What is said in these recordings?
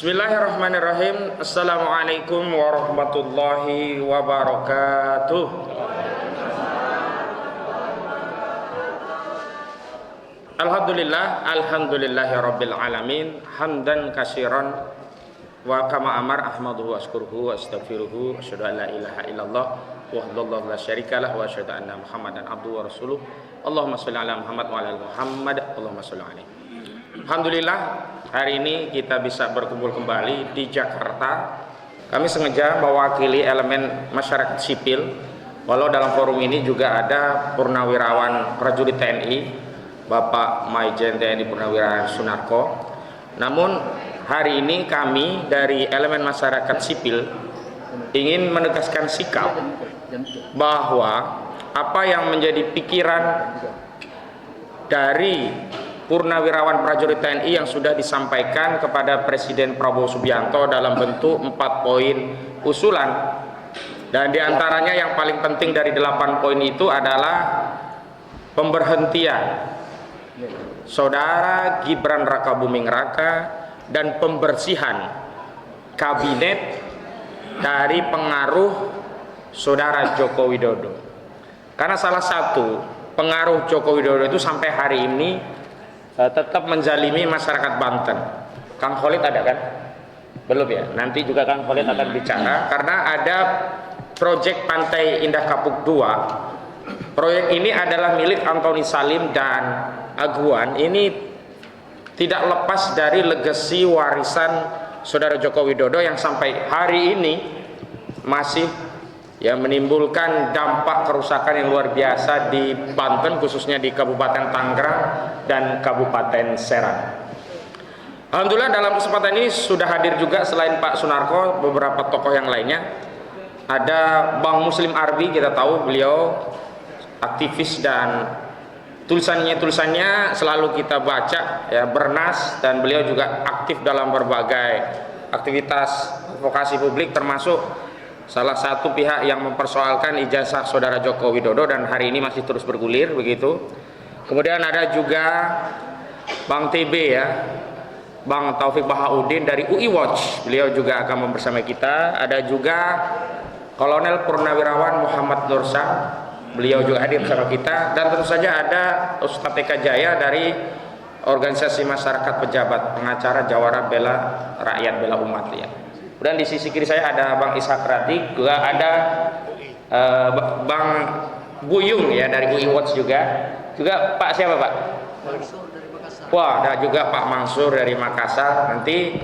Bismillahirrahmanirrahim. Assalamualaikum warahmatullahi wabarakatuh. Alhamdulillahi rabbil alamin. Hamdan katsiran wa kama amar ahmaduhu wa askuruhu wa astaghfiruhu. Asyhadu an la ilaha illallah wahdahu la syarikalah wa asyhadu anna Muhammadan abduhu wa rasuluh. Allahumma shalli ala Muhammad wa ala ali Muhammad. Allahumma shalli alaihi. Alhamdulillah, hari ini kita bisa berkumpul kembali di Jakarta. Kami sengaja mewakili elemen masyarakat sipil, walau dalam forum ini juga ada purnawirawan prajurit TNI, Bapak Maijen TNI Purnawirawan Sunarko. Namun hari ini kami dari elemen masyarakat sipil ingin menegaskan sikap bahwa apa yang menjadi pikiran dari purnawirawan prajurit TNI yang sudah disampaikan kepada Presiden Prabowo Subianto dalam bentuk 4 poin usulan, dan diantaranya yang paling penting dari 8 poin itu adalah pemberhentian Saudara Gibran Rakabuming Raka dan pembersihan kabinet dari pengaruh Saudara Joko Widodo. Karena salah satu pengaruh Joko Widodo itu sampai hari ini tetap menzalimi masyarakat Banten. Kang Khalid ada kan? Belum ya? Nanti juga Kang Khalid akan bicara karena ada proyek Pantai Indah Kapuk 2. Proyek ini adalah milik Antoni Salim dan Aguan. Ini tidak lepas dari legasi warisan Saudara Joko Widodo yang sampai hari ini masih menimbulkan dampak kerusakan yang luar biasa di Banten, khususnya di Kabupaten Tangerang dan Kabupaten Serang. Alhamdulillah dalam kesempatan ini sudah hadir juga selain Pak Sunarko beberapa tokoh yang lainnya. Ada Bang Muslim Arbi, kita tahu beliau aktivis dan tulisannya selalu kita baca ya, bernas, dan beliau juga aktif dalam berbagai aktivitas advokasi publik, termasuk salah satu pihak yang mempersoalkan ijazah Saudara Joko Widodo dan hari ini masih terus bergulir begitu. Kemudian ada juga Bang TB ya, Bang Taufik Bahaudin dari UI Watch, beliau juga akan bersama kita. Ada juga Kolonel Purnawirawan Muhammad Nursa, beliau juga hadir bersama kita. Dan tentu saja ada Ustadz TK Jaya dari Organisasi Masyarakat Pejabat Pengacara Jawara Bela Rakyat Bela Umat ya. Dan di sisi kiri saya ada Bang Ishak Radik, juga ada Bang Buyung ya dari UI Watch juga. Juga Pak siapa Pak? Mansur dari Makassar. Wah, ada juga Pak Mansur dari Makassar. Nanti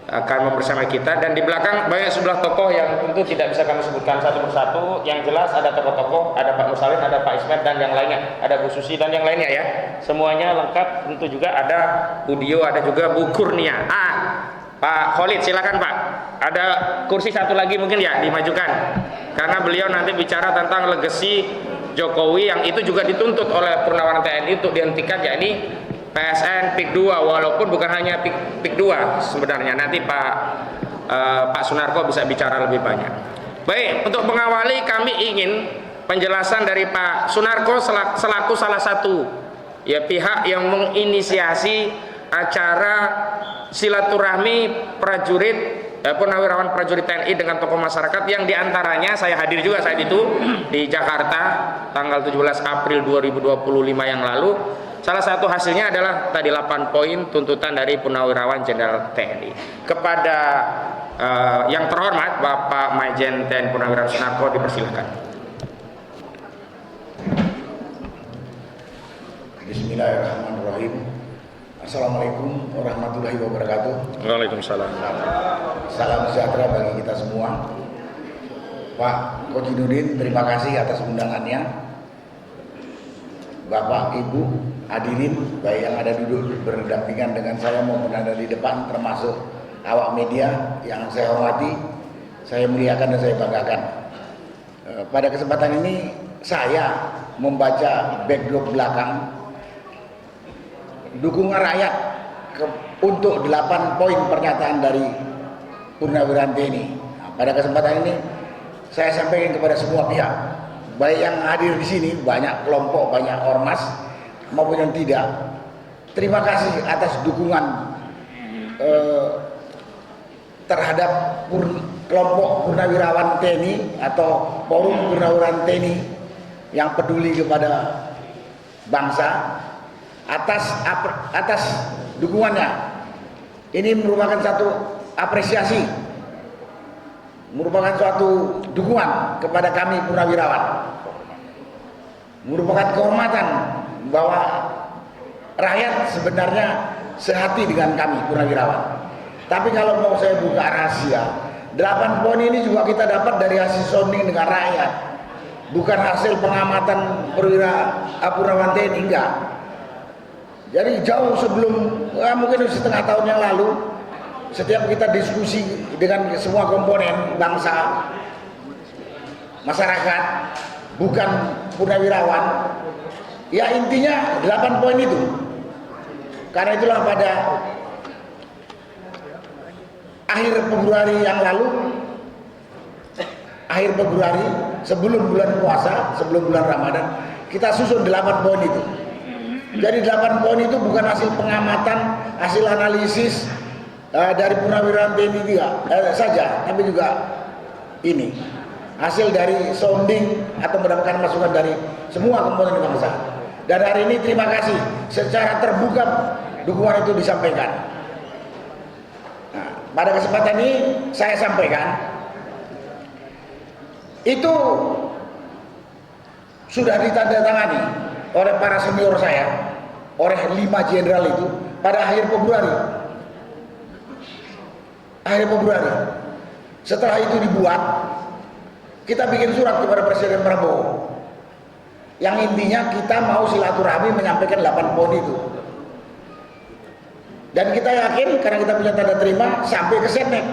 akan bersama kita, dan di belakang banyak sebelah tokoh yang tentu tidak bisa kami sebutkan satu persatu. Yang jelas ada tokoh-tokoh, ada Pak Nursalin, ada Pak Ismet dan yang lainnya, ada Bu Susi dan yang lainnya ya. Semuanya lengkap. Tentu juga ada Budio, ada juga Bu Kurnia. Pak Khalid silakan Pak. Ada kursi satu lagi mungkin ya dimajukan, karena beliau nanti bicara tentang legasi Jokowi yang itu juga dituntut oleh Purnawirawan TNI untuk dihentikan, yakni PSN PIK 2, walaupun bukan hanya PIK 2 sebenarnya. Nanti Pak Sunarko bisa bicara lebih banyak. Baik, untuk mengawali kami ingin penjelasan dari Pak Sunarko selaku salah satu ya pihak yang menginisiasi acara silaturahmi prajurit purnawirawan prajurit TNI dengan tokoh masyarakat, yang diantaranya saya hadir juga saat itu di Jakarta tanggal 17 April 2025 yang lalu. Salah satu hasilnya adalah tadi 8 poin tuntutan dari Purnawirawan Jenderal TNI. Kepada yang terhormat Bapak Maijen TNI Purnawirawan Sunarko dipersilakan. Bismillahirrahmanirrahim. Assalamualaikum warahmatullahi wabarakatuh. Waalaikumsalam. Salam sejahtera bagi kita semua. Pak Kojinuddin, terima kasih atas undangannya. Bapak, Ibu, hadirin, baik yang ada duduk berdampingan dengan saya maupun ada di depan, termasuk awak media yang saya hormati, saya muliakan dan saya banggakan. Pada kesempatan ini saya membaca backdrop belakang dukungan rakyat untuk 8 poin pernyataan dari Purnawirawan TNI. Pada kesempatan ini saya sampaikan kepada semua pihak, baik yang hadir di sini, banyak kelompok, banyak ormas maupun yang tidak. Terima kasih atas dukungan terhadap kelompok purnawirawan TNI atau forum purnawirawan TNI yang peduli kepada bangsa atas dukungannya. Ini merupakan satu apresiasi, merupakan suatu dukungan kepada kami purnawirawan, merupakan kehormatan bahwa rakyat sebenarnya sehati dengan kami purnawirawan. Tapi kalau mau saya buka rahasia, 8 poin ini juga kita dapat dari hasil sounding dengan rakyat, bukan hasil pengamatan purnawirawan TNI, enggak. Jadi jauh sebelum mungkin setengah tahun yang lalu, setiap kita diskusi dengan semua komponen bangsa, masyarakat, bukan purnawirawan, ya intinya 8 poin itu. Karena itulah pada akhir Februari yang lalu, akhir Februari sebelum bulan puasa, sebelum bulan Ramadan, kita susun 8 poin itu. Jadi 8 poin itu bukan hasil pengamatan, hasil analisis dari purnawirawan TNI saja, tapi juga ini hasil dari sounding atau mendapatkan masukan dari semua komponen bangsa. Dan hari ini terima kasih secara terbuka dukungan itu disampaikan. Nah, pada kesempatan ini saya sampaikan itu sudah ditandatangani oleh para senior saya, oleh 5 jenderal itu pada akhir Februari. Akhir Februari. Setelah itu dibuat, kita bikin surat kepada Presiden Prabowo. Yang intinya kita mau silaturahmi menyampaikan 8 poin itu. Dan kita yakin karena kita punya tanda terima sampai ke Setnek.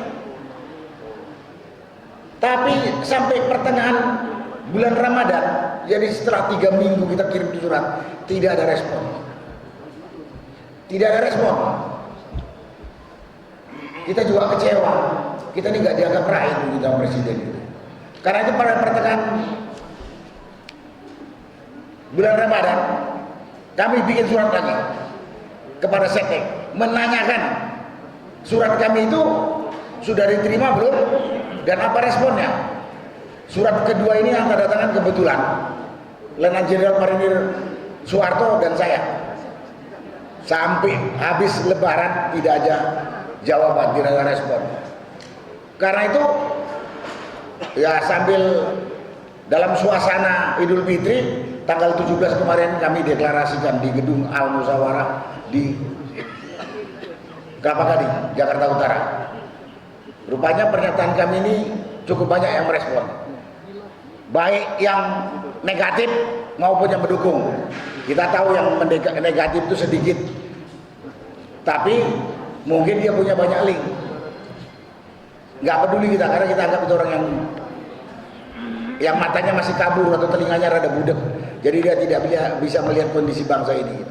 Tapi sampai pertengahan bulan Ramadan, jadi setelah 3 minggu kita kirim surat, tidak ada respon. Tidak ada respon. Kita juga kecewa. Kita ini nggak dianggap rakyat kita presiden. Karena itu pada pertengahan bulan Ramadan, kami bikin surat lagi kepada Setnek, menanyakan surat kami itu sudah diterima belum dan apa responnya. Surat kedua ini yang tanda tangan kebetulan Letnan Jenderal Marinir Soeharto dan saya. Sampai habis Lebaran tidak ada jawaban, tidak ada respon. Karena itu ya sambil dalam suasana Idul Fitri tanggal 17 kemarin kami deklarasikan di gedung Al Musyawarah di Kelapa Gading, Jakarta Utara. Rupanya pernyataan kami ini cukup banyak yang merespon, baik yang negatif maupun yang mendukung. Kita tahu yang negatif itu sedikit, tapi mungkin dia punya banyak link. Nggak peduli kita, karena kita anggap itu orang yang matanya masih kabur atau telinganya rada budek, jadi dia tidak bisa melihat kondisi bangsa ini.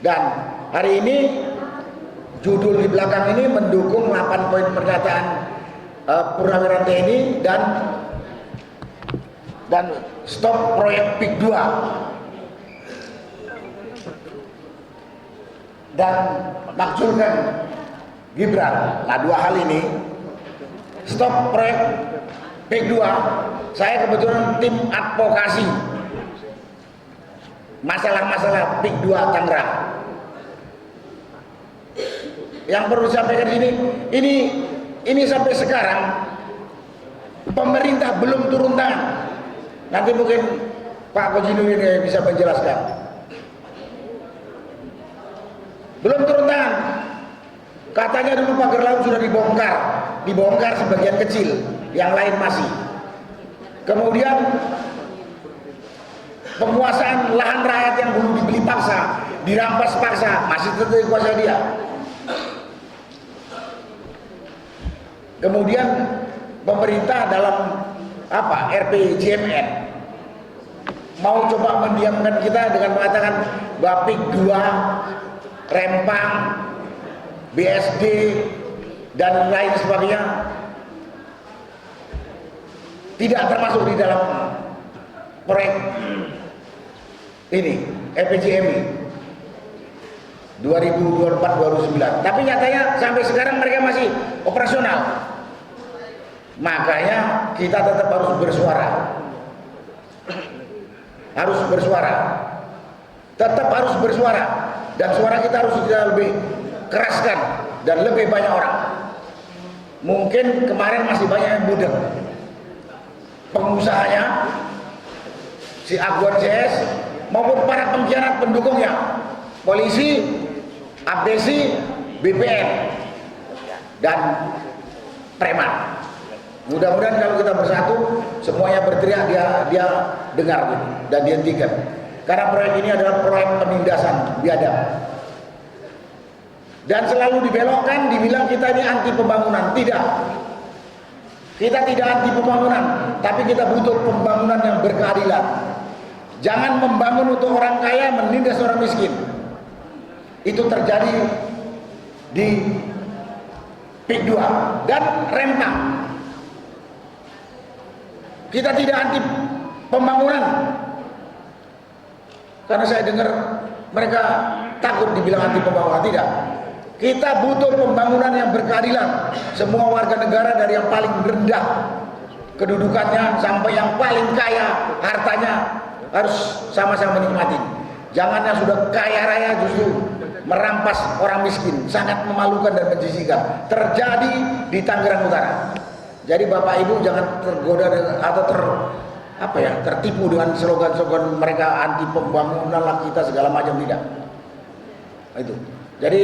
Dan hari ini judul di belakang ini mendukung 8 poin pernyataan purnawirawan TNI dan stop proyek PIK 2 dan makzulkan Gibran. Nah, 2 hal ini, stop proyek PIK 2, saya kebetulan tim advokasi masalah-masalah PIK 2 Tangerang. Yang perlu disampaikan ini sampai sekarang pemerintah belum turun tangan. Nanti mungkin Pak Kojinuddin bisa menjelaskan. Belum turun tangan. Katanya dulu pagar laut sudah dibongkar sebagian kecil, yang lain masih. Kemudian penguasaan lahan rakyat yang dulu dibeli paksa, dirampas paksa, masih tetap dikuasai dia. Kemudian pemerintah dalam RPJMN mau coba mendiamkan kita dengan mengatakan bahwa PIK 2, Rempang, BSD dan lain sebagainya tidak termasuk di dalam proyek ini RPJMI. 2024-2009. Tapi nyatanya sampai sekarang mereka masih operasional. Makanya kita tetap harus bersuara. Harus bersuara. Tetap harus bersuara. Dan suara kita harus kita lebih keraskan dan lebih banyak orang. Mungkin kemarin masih banyak yang budek. Pengusahanya, si Aguan CS maupun para pengkhianat pendukungnya, polisi, abdesi, BPN, dan preman. Mudah-mudahan kalau kita bersatu, semuanya berteriak, dia dengar gitu, dan dihentikan. Karena proyek ini adalah proyek penindasan biadab. Dan selalu dibelokkan, dibilang kita ini anti pembangunan. Tidak. Kita tidak anti pembangunan, tapi kita butuh pembangunan yang berkeadilan. Jangan membangun untuk orang kaya, menindas orang miskin. Itu terjadi di PIK 2 dan Rempang. Kita tidak anti pembangunan, karena saya dengar mereka takut dibilang anti pembangunan. Tidak. Kita butuh pembangunan yang berkeadilan. Semua warga negara dari yang paling rendah kedudukannya sampai yang paling kaya hartanya harus sama-sama menikmati. Jangan yang sudah kaya raya justru merampas orang miskin. Sangat memalukan dan menjijikan. Terjadi di Tangerang Utara. Jadi Bapak Ibu jangan tergoda atau tertipu dengan slogan-slogan mereka anti pembangunan lah kita segala macam, tidak. Itu. Jadi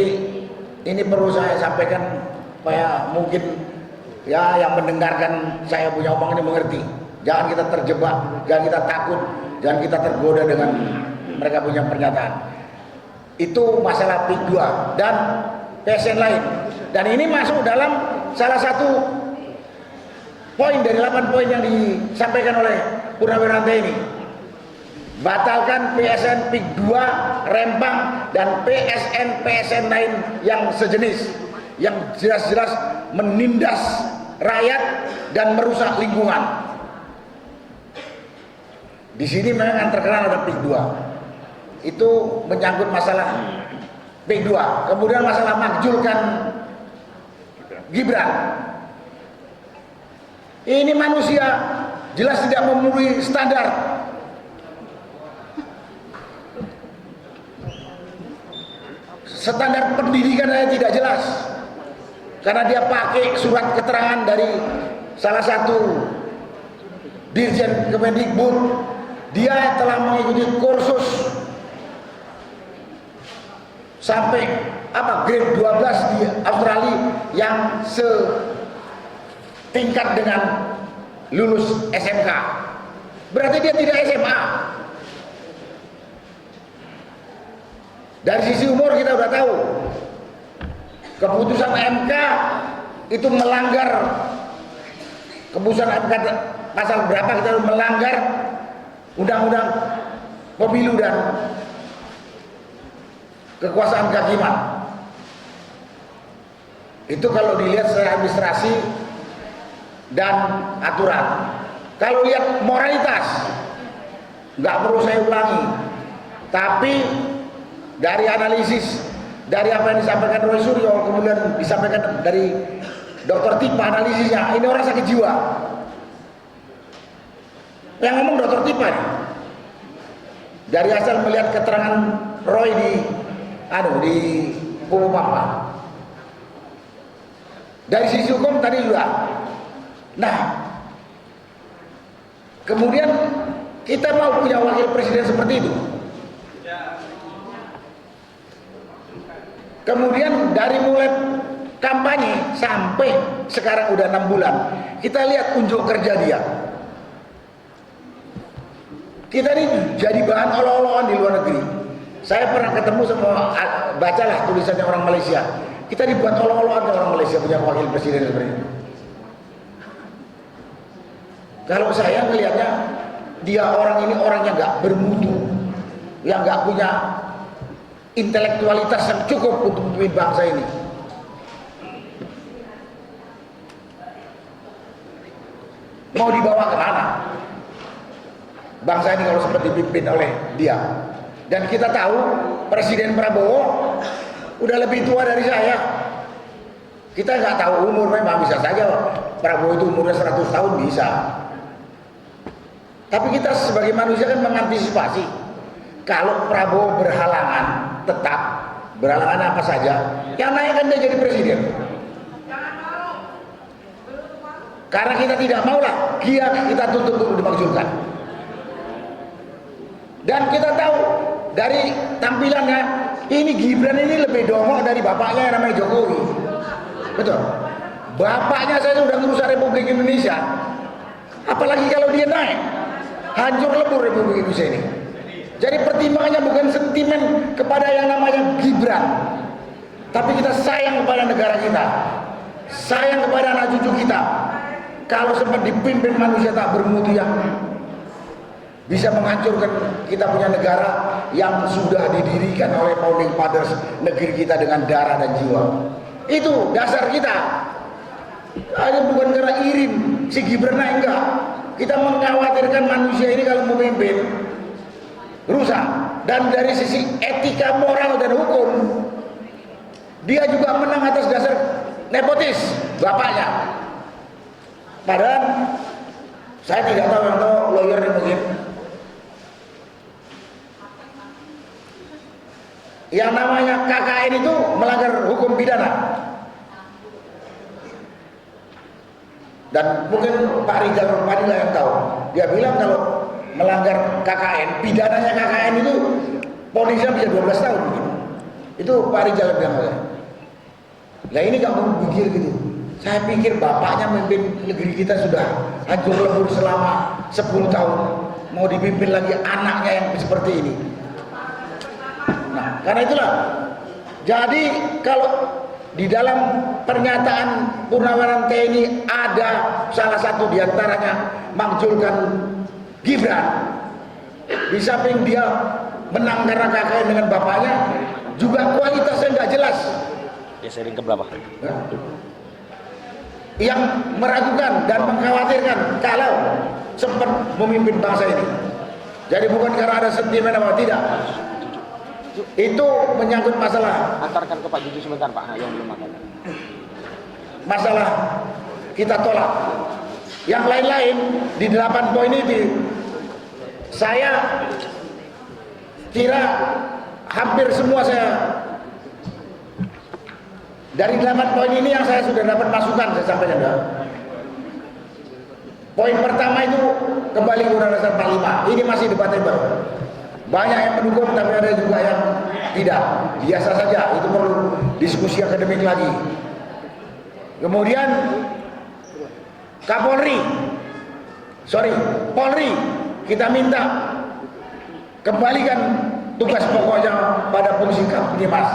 ini perlu saya sampaikan supaya mungkin ya yang mendengarkan saya punya omong ini mengerti. Jangan kita terjebak, jangan kita takut, jangan kita tergoda dengan mereka punya pernyataan. Itu masalah PIK 2 dan PSN lain. Dan ini masuk dalam salah satu poin dari 8 poin yang disampaikan oleh Purnawiranto ini. Batalkan PSN PIK 2 Rempang dan PSN lain yang sejenis, yang jelas-jelas menindas rakyat dan merusak lingkungan. Di sini memang yang terkenal ada PIK 2. Itu menyangkut masalah PIK 2. Kemudian masalah makjulkan Gibran. Ini manusia jelas tidak memenuhi standar. Standar pendidikan saya tidak jelas. Karena dia pakai surat keterangan dari salah satu Dirjen Kemendikbud. Dia telah mengikuti kursus sampai grade 12 di Australia yang setingkat dengan lulus SMK. Berarti dia tidak SMA. Dari sisi umur kita udah tahu keputusan MK itu melanggar, keputusan MK pasal berapa kita melanggar undang-undang pemilu dan kekuasaan kehakiman. Itu kalau dilihat secara administrasi dan aturan. Kalau lihat moralitas, nggak perlu saya ulangi. Tapi dari analisis, dari apa yang disampaikan Roy Suryo, kemudian disampaikan dari Dr. Tipa analisisnya, ini orang sakit jiwa. Yang ngomong Dr. Tipa nih. Dari asal melihat keterangan Roy di Pulau Papa. Dari sisi hukum tadi juga. Nah, kemudian kita mau punya wakil presiden seperti itu. Kemudian dari mulai kampanye sampai sekarang udah 6 bulan, kita lihat unjuk kerja dia. Kita ini jadi bahan olok-olokan di luar negeri. Saya pernah ketemu sama, bacalah tulisannya orang Malaysia. Kita dibuat olok-olokan orang Malaysia punya wakil presiden seperti itu. Kalau saya melihatnya, dia orang ini orangnya nggak bermutu, yang nggak punya intelektualitas yang cukup untuk memimpin bangsa ini. Mau dibawa kemana bangsa ini kalau seperti dipimpin oleh dia? Dan kita tahu Presiden Prabowo udah lebih tua dari saya. Kita nggak tahu umur, memang bisa saja Prabowo itu umurnya 100 tahun bisa. Tapi kita sebagai manusia kan mengantisipasi. Kalau Prabowo berhalangan, tetap berhalangan apa saja, yang naik kan dia jadi presiden. Karena kita tidak maulah dia kita tuntut untuk dimakzulkan. Dan kita tahu dari tampilannya, ini Gibran ini lebih dongok dari bapaknya yang namanya Jokowi. Betul. Bapaknya saya sudah ngerusak Republik Indonesia. Apalagi kalau dia naik, hancur lebur Republik Indonesia ini. Jadi pertimbangannya bukan sentimen kepada yang namanya Gibran, tapi kita sayang kepada negara kita, sayang kepada anak cucu kita. Kalau sempat dipimpin manusia tak bermutu yang bisa menghancurkan kita punya negara yang sudah didirikan oleh founding fathers negeri kita dengan darah dan jiwa. Itu dasar kita. Ada bukan karena irim si Gibran naik, enggak. Kita mengkhawatirkan manusia ini kalau memimpin rusak. Dan dari sisi etika, moral dan hukum, dia juga menang atas dasar nepotis bapaknya. Padahal saya tidak tahu, yang tahu lawyer ini mungkin. Yang namanya KKN itu melanggar hukum pidana. Dan mungkin Pak Rizal Padilla yang tahu. Dia bilang kalau melanggar KKN, pidananya KKN itu ponisnya bisa 12 tahun mungkin. Itu Pak Rizal bilang. Nah ini gak mau pikir gitu. Saya pikir bapaknya memimpin negeri kita sudah hancur lebur selama 10 tahun. Mau dipimpin lagi anaknya yang seperti ini. Nah, karena itulah. Jadi kalau di dalam pernyataan Purnawirawan TNI ada salah satu diantaranya makzulkan Gibran. Di samping dia menang karena KKN dengan bapaknya, juga kualitasnya nggak jelas. Dia sering ke berapa? Yang meragukan dan mengkhawatirkan kalau sempat memimpin bangsa ini. Jadi bukan karena ada sentimen apa tidak. Itu menyangkut masalah. Antarkan ke Pak Juju sebentar Pak, yang belum makan. Masalah kita tolak. Yang lain-lain di 8 poin ini saya kira hampir semua saya. Dari 8 poin ini yang saya sudah dapat masukan, saya sampaikan dah. Poin pertama itu kembali ke Undang-Undang Dasar 45. Ini masih debatable. Banyak yang mendukung tapi ada juga yang tidak. Biasa saja, itu perlu diskusi akademik lagi. Kemudian Polri, kita minta kembalikan tugas pokoknya pada fungsi Kapolres.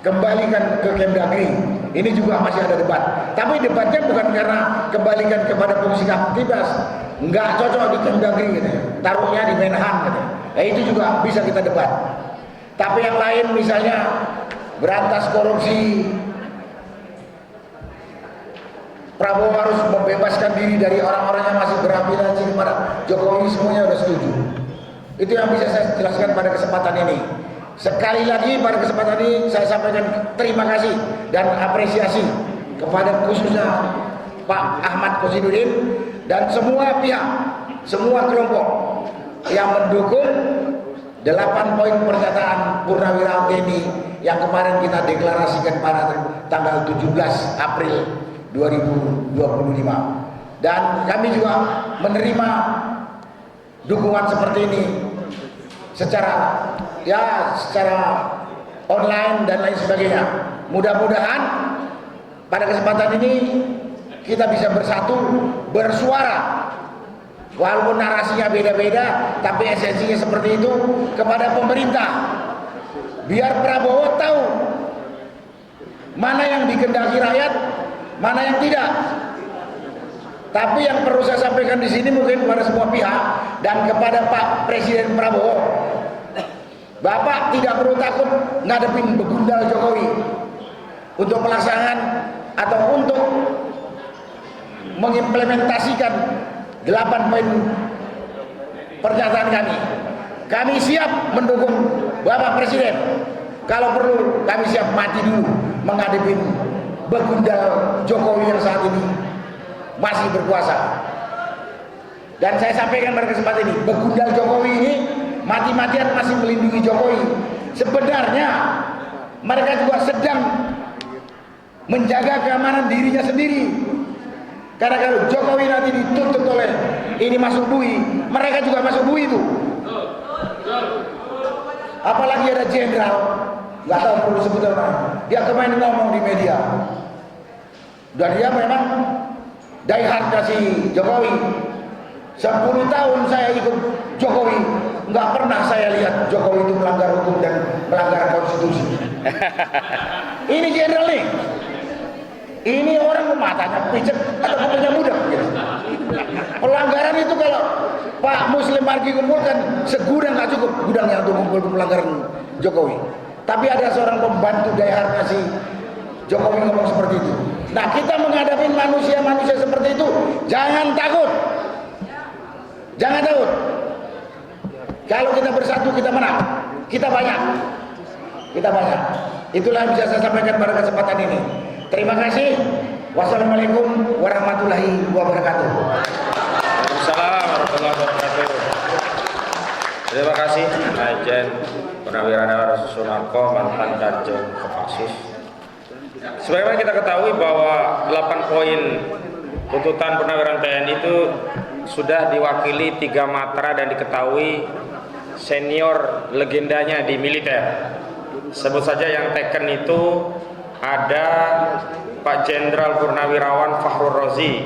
Kembalikan ke Kemdagri. Ini juga masih ada debat. Tapi debatnya bukan karena kembalikan kepada fungsi Kapolres, nggak cocok di Kemdagri gitu. Taruhnya di Menhan gitu. Nah, itu juga bisa kita debat. Tapi yang lain misalnya berantas korupsi, Prabowo harus membebaskan diri dari orang-orang yang masih berafiliasi kepada Jokowi, semuanya sudah setuju. Itu yang bisa saya jelaskan pada kesempatan ini. Sekali lagi pada kesempatan ini saya sampaikan terima kasih dan apresiasi kepada khususnya Pak Ahmad Kosidudin dan semua pihak, semua kelompok yang mendukung 8 poin pernyataan Purnawirawan TNI yang kemarin kita deklarasikan pada tanggal 17 April 2025. Dan kami juga menerima dukungan seperti ini secara online dan lain sebagainya. Mudah-mudahan pada kesempatan ini kita bisa bersatu, bersuara. Walaupun narasinya beda-beda, tapi esensinya seperti itu kepada pemerintah. Biar Prabowo tahu mana yang dikehendaki rakyat, mana yang tidak. Tapi yang perlu saya sampaikan di sini mungkin kepada semua pihak dan kepada Pak Presiden Prabowo, Bapak tidak perlu takut ngadepin begundal Jokowi untuk pelaksanaan atau untuk mengimplementasikan 8 poin pernyataan kami. Kami siap mendukung Bapak Presiden, kalau perlu kami siap mati dulu menghadapi begundal Jokowi yang saat ini masih berkuasa. Dan saya sampaikan pada kesempatan ini, begundal Jokowi ini mati-matian masih melindungi Jokowi. Sebenarnya mereka juga sedang menjaga keamanan dirinya sendiri. Karena kalau Jokowi nanti dituntut oleh ini masuk bui, mereka juga masuk bui itu. Apalagi ada jenderal, nggak tahu perlu sebut apa, dia kemarin ngomong di media. Dan dia memang die hard kasih Jokowi. 10 tahun saya ikut Jokowi, nggak pernah saya lihat Jokowi itu melanggar hukum dan melanggar konstitusi. Ini jenderal nih. Ini orang matanya picek atau kupingnya budak gitu. Pelanggaran itu kalau Pak Muslim Margi kumpulkan segudang nggak cukup gudangnya untuk kumpul pelanggaran Jokowi. Tapi ada seorang pembantu dayharnya si Jokowi ngomong seperti itu. Nah, kita menghadapi manusia-manusia seperti itu jangan takut. Jangan takut. Kalau kita bersatu kita menang. Kita banyak. Kita banyak. Itulah yang bisa saya sampaikan pada kesempatan ini. Terima kasih. Wassalamualaikum warahmatullahi wabarakatuh. Waalaikumsalam warahmatullahi wabarakatuh. Terima kasih Majen Purnawirawan Sunarko, mantan Danjen Kopassus. Sebagaimana kita ketahui bahwa 8 poin tuntutan Purnawirawan TNI itu sudah diwakili 3 matra dan diketahui senior legendanya di militer. Sebut saja yang teken itu ada Pak Jenderal Purnawirawan Fakhrul Razi,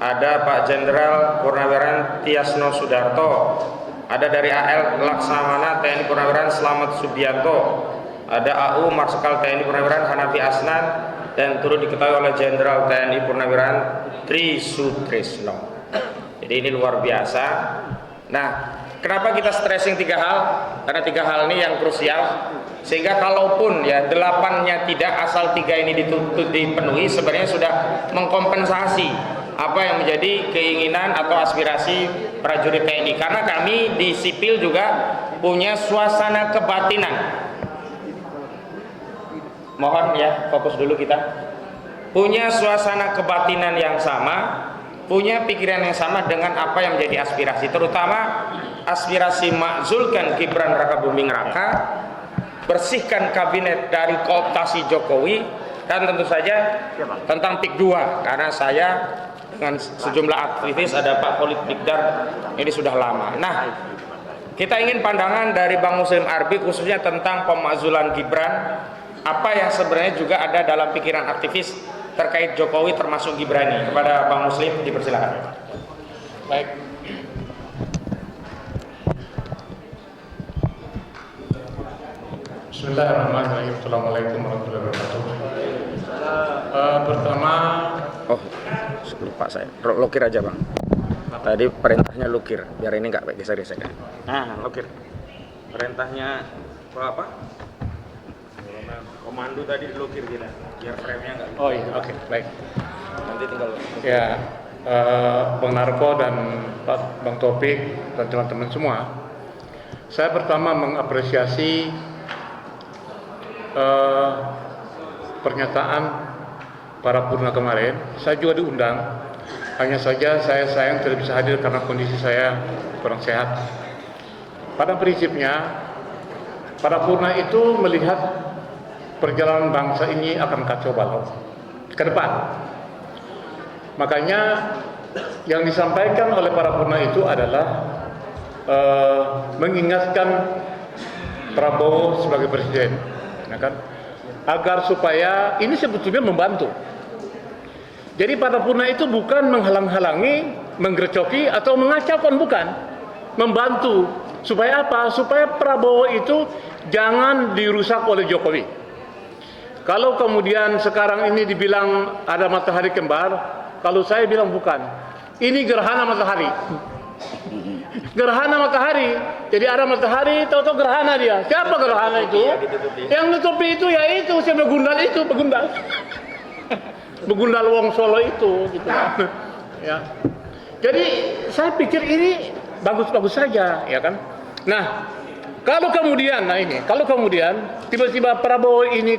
ada Pak Jenderal Purnawirawan Tiasno Sudarto, ada dari AL Laksamana TNI Purnawirawan Slamet Subianto, ada AU Marsikal TNI Purnawirawan Hanafi Asnan, dan turut diketahui oleh Jenderal TNI Purnawirawan Tri Sutrisno. Jadi ini luar biasa. Nah, kenapa kita stressing 3 hal? Karena 3 hal ini yang krusial. Sehingga kalaupun ya 8-nya tidak, asal 3 ini dipenuhi, sebenarnya sudah mengkompensasi apa yang menjadi keinginan atau aspirasi prajurit TNI. Karena kami di sipil juga punya suasana kebatinan. Mohon ya, fokus dulu kita. Punya suasana kebatinan yang sama, punya pikiran yang sama dengan apa yang menjadi aspirasi, terutama aspirasi makzulkan Gibran Rakabuming Raka, bersihkan kabinet dari kooptasi Jokowi, dan tentu saja tentang PIK 2, karena saya dengan sejumlah aktivis, ada Pak Khalid Bigdar, ini sudah lama. Nah, kita ingin pandangan dari Bang Muslim Arbi khususnya tentang pemakzulan Gibran, apa yang sebenarnya juga ada dalam pikiran aktivis terkait Jokowi termasuk Gibrani. Kepada Bang Muslim dipersilakan. Baik. Bismillahirrahmanirrahim. Assalamualaikum warahmatullahi wabarakatuh. Pertama, Lupa saya. Lokir aja Bang. Tadi perintahnya lukir, biar ini nggak geser-geser. Nah, lukir. Perintahnya apa? Komando tadi dilukir gila, biar frame-nya nggak. oh iya, oke, baik. Nanti tinggal. Ya, Bang Narko dan Bang Topik dan teman-teman semua, saya pertama mengapresiasi pernyataan para purna kemarin. Saya juga diundang, hanya saja saya sayang tidak bisa hadir karena kondisi saya kurang sehat. Pada prinsipnya, para purna itu melihat perjalanan bangsa ini akan kacau balau ke depan. Makanya yang disampaikan oleh para purna itu adalah mengingatkan Prabowo sebagai presiden, ya kan, agar supaya ini sebetulnya membantu. Jadi para purna itu bukan menghalang-halangi, menggerecoki atau mengacaukan, bukan. Membantu supaya apa? Supaya Prabowo itu jangan dirusak oleh Jokowi. Kalau kemudian sekarang ini dibilang ada matahari kembar, kalau saya bilang bukan. Ini gerhana matahari. Gerhana matahari. Jadi ada matahari, tahu-tahu gerhana dia. Siapa gerhana itu? Yang nutupi itu ya itu, si begundal itu, begundal. Begundal Wong Solo itu gitu. Ya. Jadi saya pikir ini bagus-bagus saja, ya kan? Nah, Kalau kemudian, kalau kemudian tiba-tiba Prabowo ini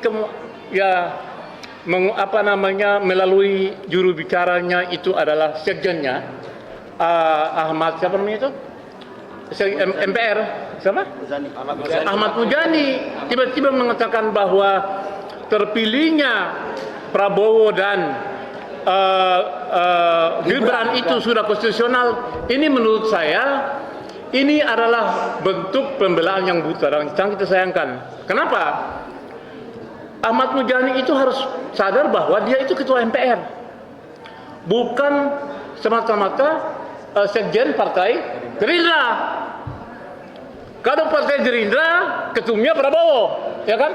melalui juru bicaranya itu adalah sekjennya Ahmad siapa namanya itu? MPR siapa? Ahmad Muzani tiba-tiba mengatakan bahwa terpilihnya Prabowo dan Gibran itu sudah konstitusional. Ini menurut saya ini adalah bentuk pembelaan yang buta dan sangat kita sayangkan. Kenapa? Ahmad Muzani itu harus sadar bahwa dia itu ketua MPR, bukan semata-mata sekjen partai Gerindra. Kalau partai Gerindra ketumnya Prabowo, ya kan?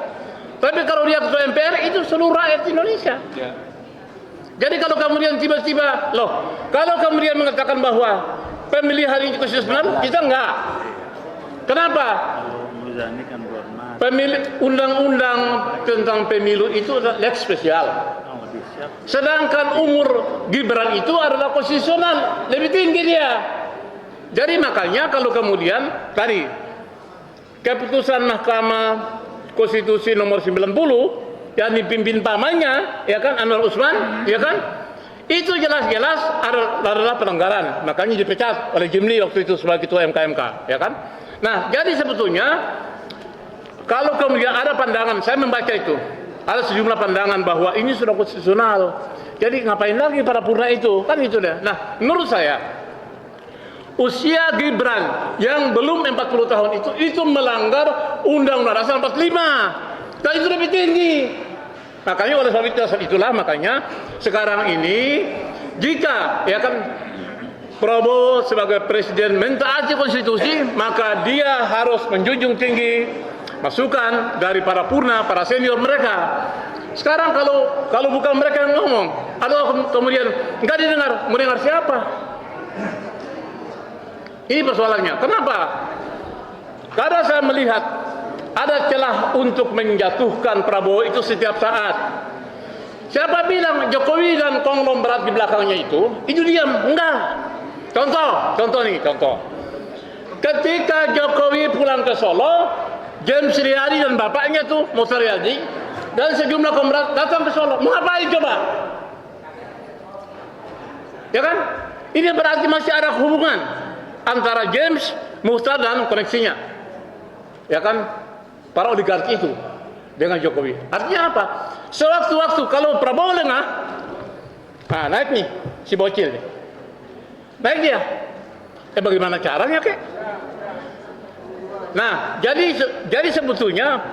Tapi kalau dia ketua MPR itu seluruh rakyat Indonesia. Ya. Jadi kalau kemudian tiba-tiba, kalau kemudian mengatakan bahwa pemilihan ini konstitusional, kita enggak. Kenapa? Undang-undang tentang pemilu itu adalah lex spesial. Sedangkan umur Gibran itu adalah konstitusional, lebih tinggi dia. Jadi makanya kalau kemudian tadi keputusan Mahkamah Konstitusi nomor 90 yang dipimpin pamannya, ya kan, Anwar Usman, ya kan, itu jelas-jelas adalah pelanggaran. Makanya dipecat oleh Jimli waktu itu sebagai ketua MKMK, ya kan. Nah, jadi sebetulnya kalau kemudian ada pandangan, saya membaca itu, ada sejumlah pandangan bahwa ini sudah konstitusional. Jadi ngapain lagi paripurna itu? Kan itu deh. Nah, menurut saya usia Gibran yang belum 40 tahun itu melanggar Undang-Undang Dasar 45. Dan itu lebih tinggi. Makanya oleh sebab itulah makanya sekarang ini jika ya kan Prabowo sebagai presiden mentaati konstitusi, maka dia harus menjunjung tinggi masukan dari para purna, para senior mereka. Sekarang kalau bukan mereka yang ngomong, atau kemudian nggak didengar, mau dengar siapa? Ini persoalannya. Kenapa? Karena saya melihat ada celah untuk menjatuhkan Prabowo itu setiap saat. Siapa bilang Jokowi dan konglomerat di belakangnya itu diam? Enggak. Contoh. Ketika Jokowi pulang ke Solo, James Riyadi dan bapaknya tuh Musa Riyadi dan sejumlah konglomerat datang ke Solo. Mau ngapain coba? Ya kan? Ini berarti masih ada hubungan antara James, Musa dan koneksinya. Ya kan? Para oligarki itu dengan Jokowi. Artinya apa? Sewaktu-waktu kalau Prabowo lengah, naik nih si bocil nih. Naik dia. Bagaimana caranya kek? Nah, jadi sebetulnya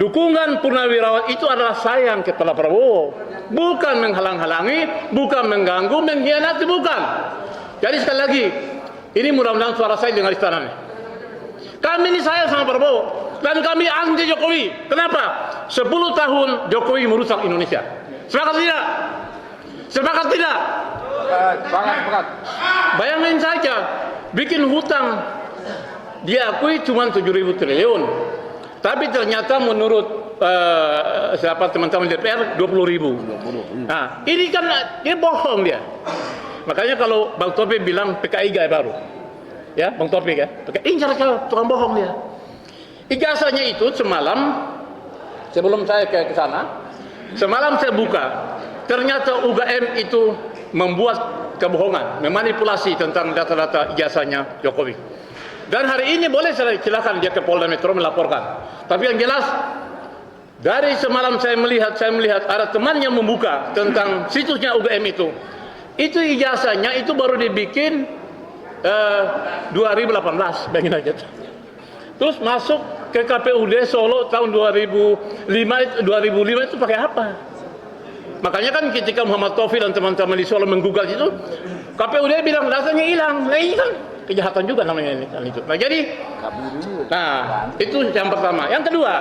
dukungan Purnawirawan itu adalah sayang kepada Prabowo, bukan menghalang-halangi, bukan mengganggu, mengkhianati, bukan. Jadi sekali lagi, ini mudah-mudahan suara saya dengar istana nih. Kami ini sayang sama Prabowo dan kami anti Jokowi. Kenapa? 10 tahun Jokowi merusak Indonesia. Sepakat tidak? Sepakat tidak? Sepakat. Bayangin saja, bikin hutang diakui cuma 7.000 triliun. Tapi ternyata menurut teman-teman DPR 20.000. Nah, ini kan dia bohong dia. Makanya kalau Bang Taufik bilang PKI gaya baru. Ya, Bang Taufik ya. Ini cara tukang bohong dia. Ijazahnya itu semalam sebelum saya ke sana, semalam saya buka. Ternyata UGM itu membuat kebohongan, memanipulasi tentang data-data ijazahnya Jokowi. Dan hari ini boleh silakan dia ke Polda Metro melaporkan. Tapi yang jelas dari semalam saya melihat ada teman yang membuka tentang situsnya UGM itu. Itu ijazahnya itu baru dibikin 2018, bayangin aja. Terus masuk ke KPUD Solo tahun 2005 itu pakai apa? Makanya kan ketika Muhammad Taufik dan teman-teman di Solo menggugat itu, KPUD bilang datanya hilang. Nah ini kan kejahatan juga namanya ini. Nah jadi, itu yang pertama. Yang kedua,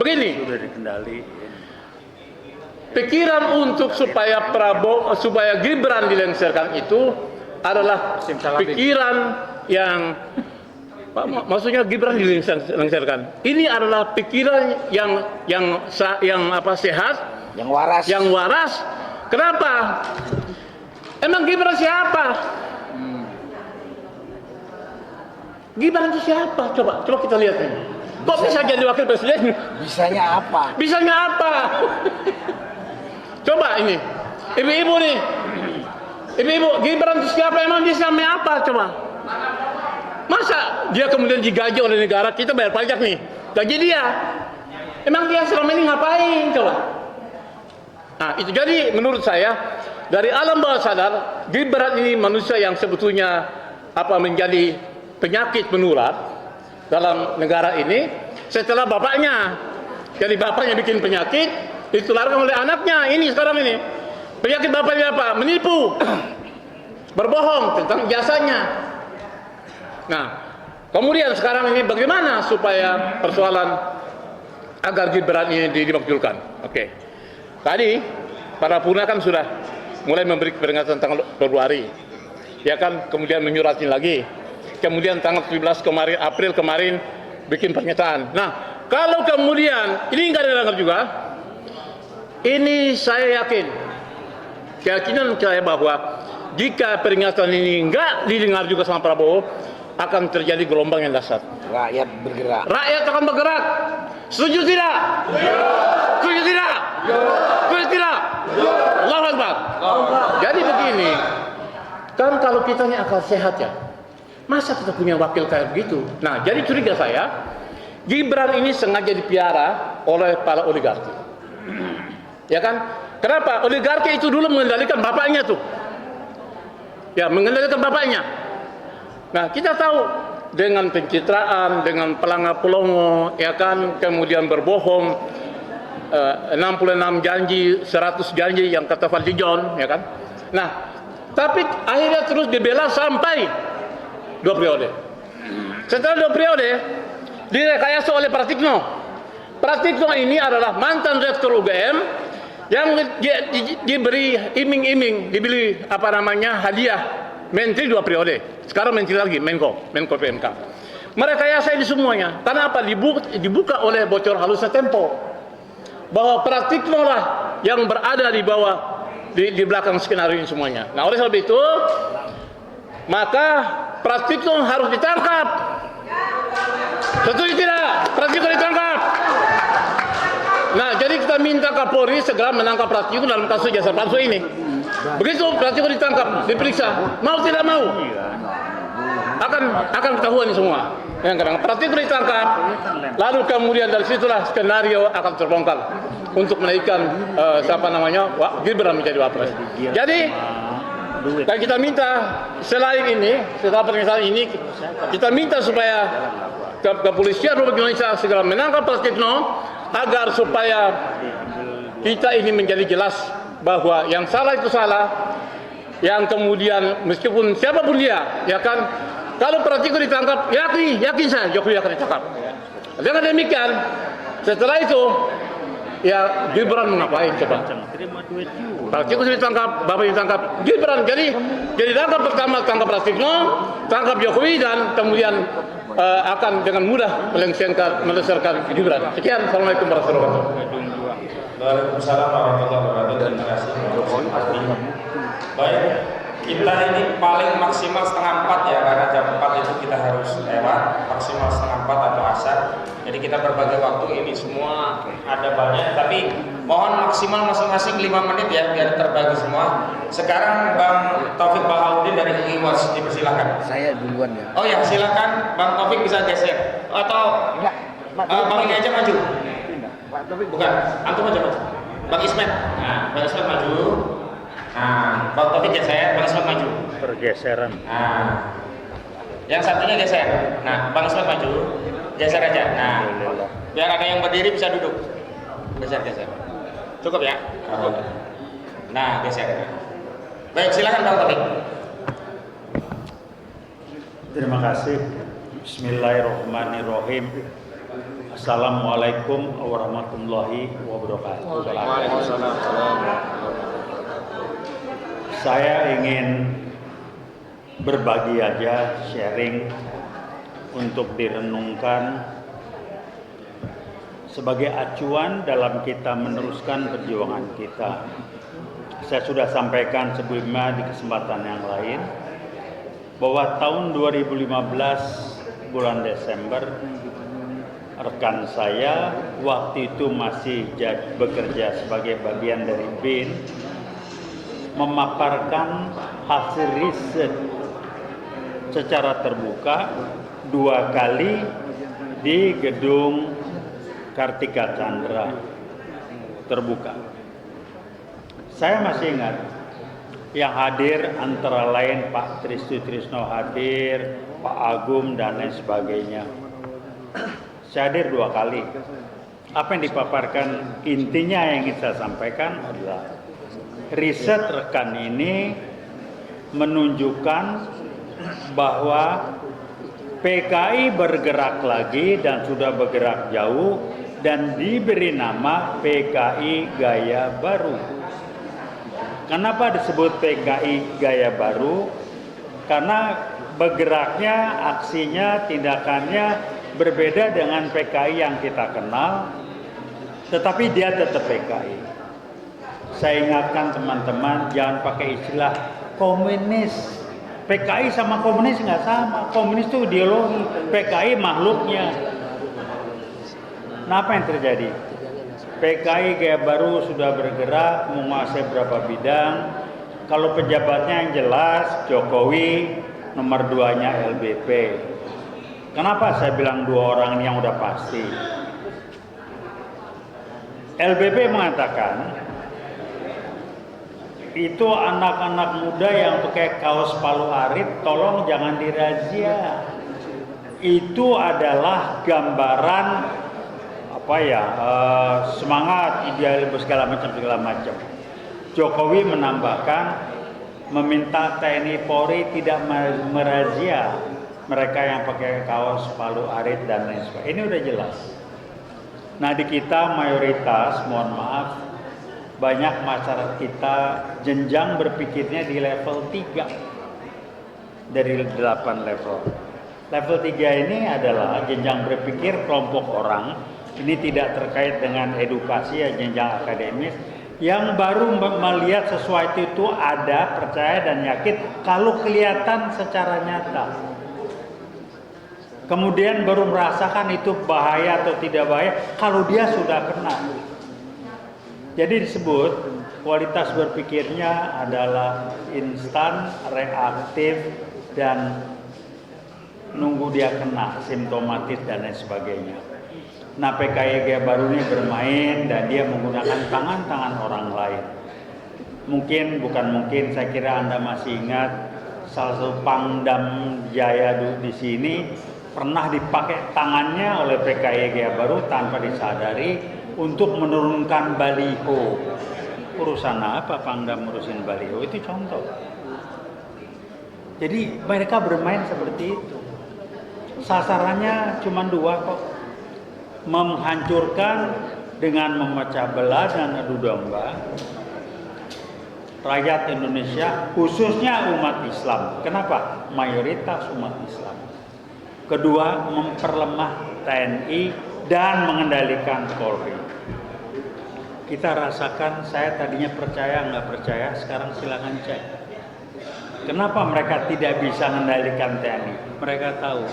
begini. Sudah dikendali. Pikiran untuk supaya Gibran dilengsarkan itu adalah pikiran yang maksudnya Gibran dilengsarkan. Ini adalah pikiran yang sehat, yang waras. Kenapa? Emang Gibran siapa? Gibran itu siapa? Coba kita lihat ini. Kok bisa jadi wakil presiden? Bisanya apa? Bisanya apa? Coba ini, ibu-ibu nih, ibu-ibu, Gibran itu siapa? Emang dia namanya apa? Coba. Masa dia kemudian digaji oleh negara, kita bayar pajak nih, gaji dia. Emang dia selama ini ngapain? Coba. Nah itu jadi menurut saya, dari alam bawah sadar, Gibran ini manusia yang sebetulnya menjadi penyakit menular dalam negara ini setelah bapaknya. Jadi bapaknya bikin penyakit, ditularkan oleh anaknya. Ini sekarang ini penyakit bapaknya apa? Menipu, berbohong tentang jasanya. Nah, kemudian sekarang ini bagaimana supaya persoalan agar Gibran ini dimakzulkan? Oke, tadi para puna kan sudah mulai memberi peringatan tanggal Februari, ya kan, kemudian menyuratin lagi, kemudian tanggal 17 kemarin, April kemarin bikin pernyataan. Nah, kalau kemudian ini nggak didengar juga, ini saya yakin, keyakinan saya bahwa jika peringatan ini nggak didengar juga sama Prabowo, akan terjadi gelombang yang dahsyat. Rakyat bergerak. Rakyat akan bergerak. Setuju tidak? Setuju tidak? Setuju tidak? Allahu Akbar. Jadi begini, kan kalau kita ini akal sehat ya, masa kita punya wakil kayak begitu? Nah, jadi curiga saya, Gibran ini sengaja dipiara oleh para oligarki. Ya kan? Kenapa? Oligarki itu dulu mengendalikan bapaknya tuh. Ya, mengendalikan bapaknya. Nah, kita tahu dengan pencitraan, dengan pelanggar pelongo, ya kan, kemudian berbohong, 66 janji, 100 janji yang kata Fadli John, ya kan. Nah, tapi akhirnya terus dibela sampai 2 periode. Setelah 2 periode, direkayasa oleh Pratikno. Pratikno ini adalah mantan rektor UGM yang diberi iming-iming, dibeli hadiah menteri 2 periode. Sekarang menteri lagi, Menko PMK. Merekayasa ini semuanya. Karena apa? Dibuka oleh bocor halusnya Tempo, bahwa Pratikno lah yang berada di bawah, di belakang skenario ini semuanya. Nah, oleh sebab itu, maka Pratikno harus ditangkap. Setuju tidak? Pratikno ditangkap. Nah, jadi kita minta Kapolri segera menangkap Pratikno dalam kasus jasa palsu ini. Begitu Pratikno ditangkap, diperiksa, mau tidak mau, akan ketahuan semua. Yang kadang Pratikno ditangkap, lalu kemudian dari situlah skenario akan terbongkar untuk menaikkan Gibran menjadi wapres. Jadi dan kita minta selain ini, setelah pernyataan ini, kita minta supaya kepolisian Republik Indonesia segera menangkap Pratikno agar supaya kita ini menjadi jelas bahwa yang salah itu salah, yang kemudian meskipun siapapun dia, ya kan, kalau Pratikno ditangkap, yakin saya Jokowi akan ditangkap. Dengan demikian, setelah itu, ya Gibran mengapain coba? Pratikno ditangkap, Bapak ditangkap, Gibran jadi tangkap pertama, tangkap Pratikno, tangkap Jokowi, dan kemudian akan dengan mudah melesarkan Gibran. Sekian, assalamualaikum warahmatullahi wabarakatuh. Waalaikumsalam warahmatullahi wabarakatuh. Terima kasih. Baik, kita ini paling maksimal 3:30 ya, karena jam 4 itu kita harus lewat, maksimal 3:30 atau asar. Jadi kita berbagi waktu, ini semua ada banyak, tapi mohon maksimal masing-masing 5 menit ya, biar terbagi semua. Sekarang Bang Taufik Bahaudin dari IWAS, dipersilakan. Saya duluan ya. Oh ya, silakan Bang Taufik bisa geser atau Bang ini aja maju. Pak Taufik Bukan, antum aja maju. Bang Ismet. Nah, Bang Ismet maju. Nah, Bang Taufik geser, Bang Ismet maju. Pergeseran. Nah, yang satunya geser. Nah, Bang Ismet maju. Geser aja. Nah, biar ada yang berdiri bisa duduk. Geser. Cukup ya? Nah, geser. Baik, silakan Bang Taufik. Terima kasih. Bismillahirrahmanirrahim. Assalamualaikum warahmatullahi wabarakatuh. Saya ingin berbagi aja, sharing untuk direnungkan sebagai acuan dalam kita meneruskan perjuangan kita. Saya sudah sampaikan sebelumnya di kesempatan yang lain bahwa tahun 2015 bulan Desember, rekan saya waktu itu masih bekerja sebagai bagian dari BIN memaparkan hasil riset secara terbuka 2 kali di gedung Kartika Chandra terbuka. Saya masih ingat yang hadir antara lain Pak Trisno hadir, Pak Agung dan lain sebagainya. Saya hadir 2 kali. Apa yang dipaparkan, intinya yang ingin saya sampaikan adalah riset rekan ini menunjukkan bahwa PKI bergerak lagi dan sudah bergerak jauh dan diberi nama PKI Gaya Baru. Kenapa disebut PKI Gaya Baru? Karena bergeraknya, aksinya, tindakannya berbeda dengan PKI yang kita kenal, tetapi dia tetap PKI. Saya ingatkan teman-teman, jangan pakai istilah komunis. PKI sama komunis nggak sama. Komunis itu ideologi, PKI makhluknya. Nah, apa yang terjadi? PKI Gaya Baru sudah bergerak, menguasai beberapa bidang. Kalau pejabatnya yang jelas, Jokowi, nomor 2-nya LBP. Kenapa saya bilang 2 orang ini yang udah pasti? LBP mengatakan, itu anak-anak muda yang pakai kaos Palu Arit, tolong jangan dirazia. Itu adalah gambaran semangat, idealisme segala macam. Jokowi menambahkan meminta TNI Polri tidak merazia mereka yang pakai kaos Palu Arit dan lain sebagainya. Ini udah jelas. Nah, di kita mayoritas, mohon maaf, banyak masyarakat kita jenjang berpikirnya di level 3 dari 8 level. Level 3 ini adalah jenjang berpikir kelompok orang, ini tidak terkait dengan edukasi ya, jenjang akademis, yang baru melihat sesuatu itu ada, percaya dan yakin kalau kelihatan secara nyata. Kemudian baru merasakan itu bahaya atau tidak bahaya kalau dia sudah kena. Jadi disebut kualitas berpikirnya adalah instan, reaktif, dan nunggu dia kena, simptomatis dan lain sebagainya. Nah, PKI Gaya Baru ini bermain dan dia menggunakan tangan-tangan orang lain. Bukan mungkin, saya kira Anda masih ingat salah satu Pangdam Jaya di sini pernah dipakai tangannya oleh PKI Gaya Baru tanpa disadari untuk menurunkan baliho. Urusan apa Pangdam ngurusin baliho? Itu contoh. Jadi mereka bermain seperti itu. Sasarannya cuma 2 kok. Menghancurkan dengan memecah belah dan adu domba rakyat Indonesia, khususnya umat Islam. Kenapa? Mayoritas umat Islam. Kedua, memperlemah TNI dan mengendalikan Polri. Kita rasakan, saya tadinya percaya nggak percaya, sekarang silakan cek. Kenapa mereka tidak bisa mengendalikan TNI? Mereka tahu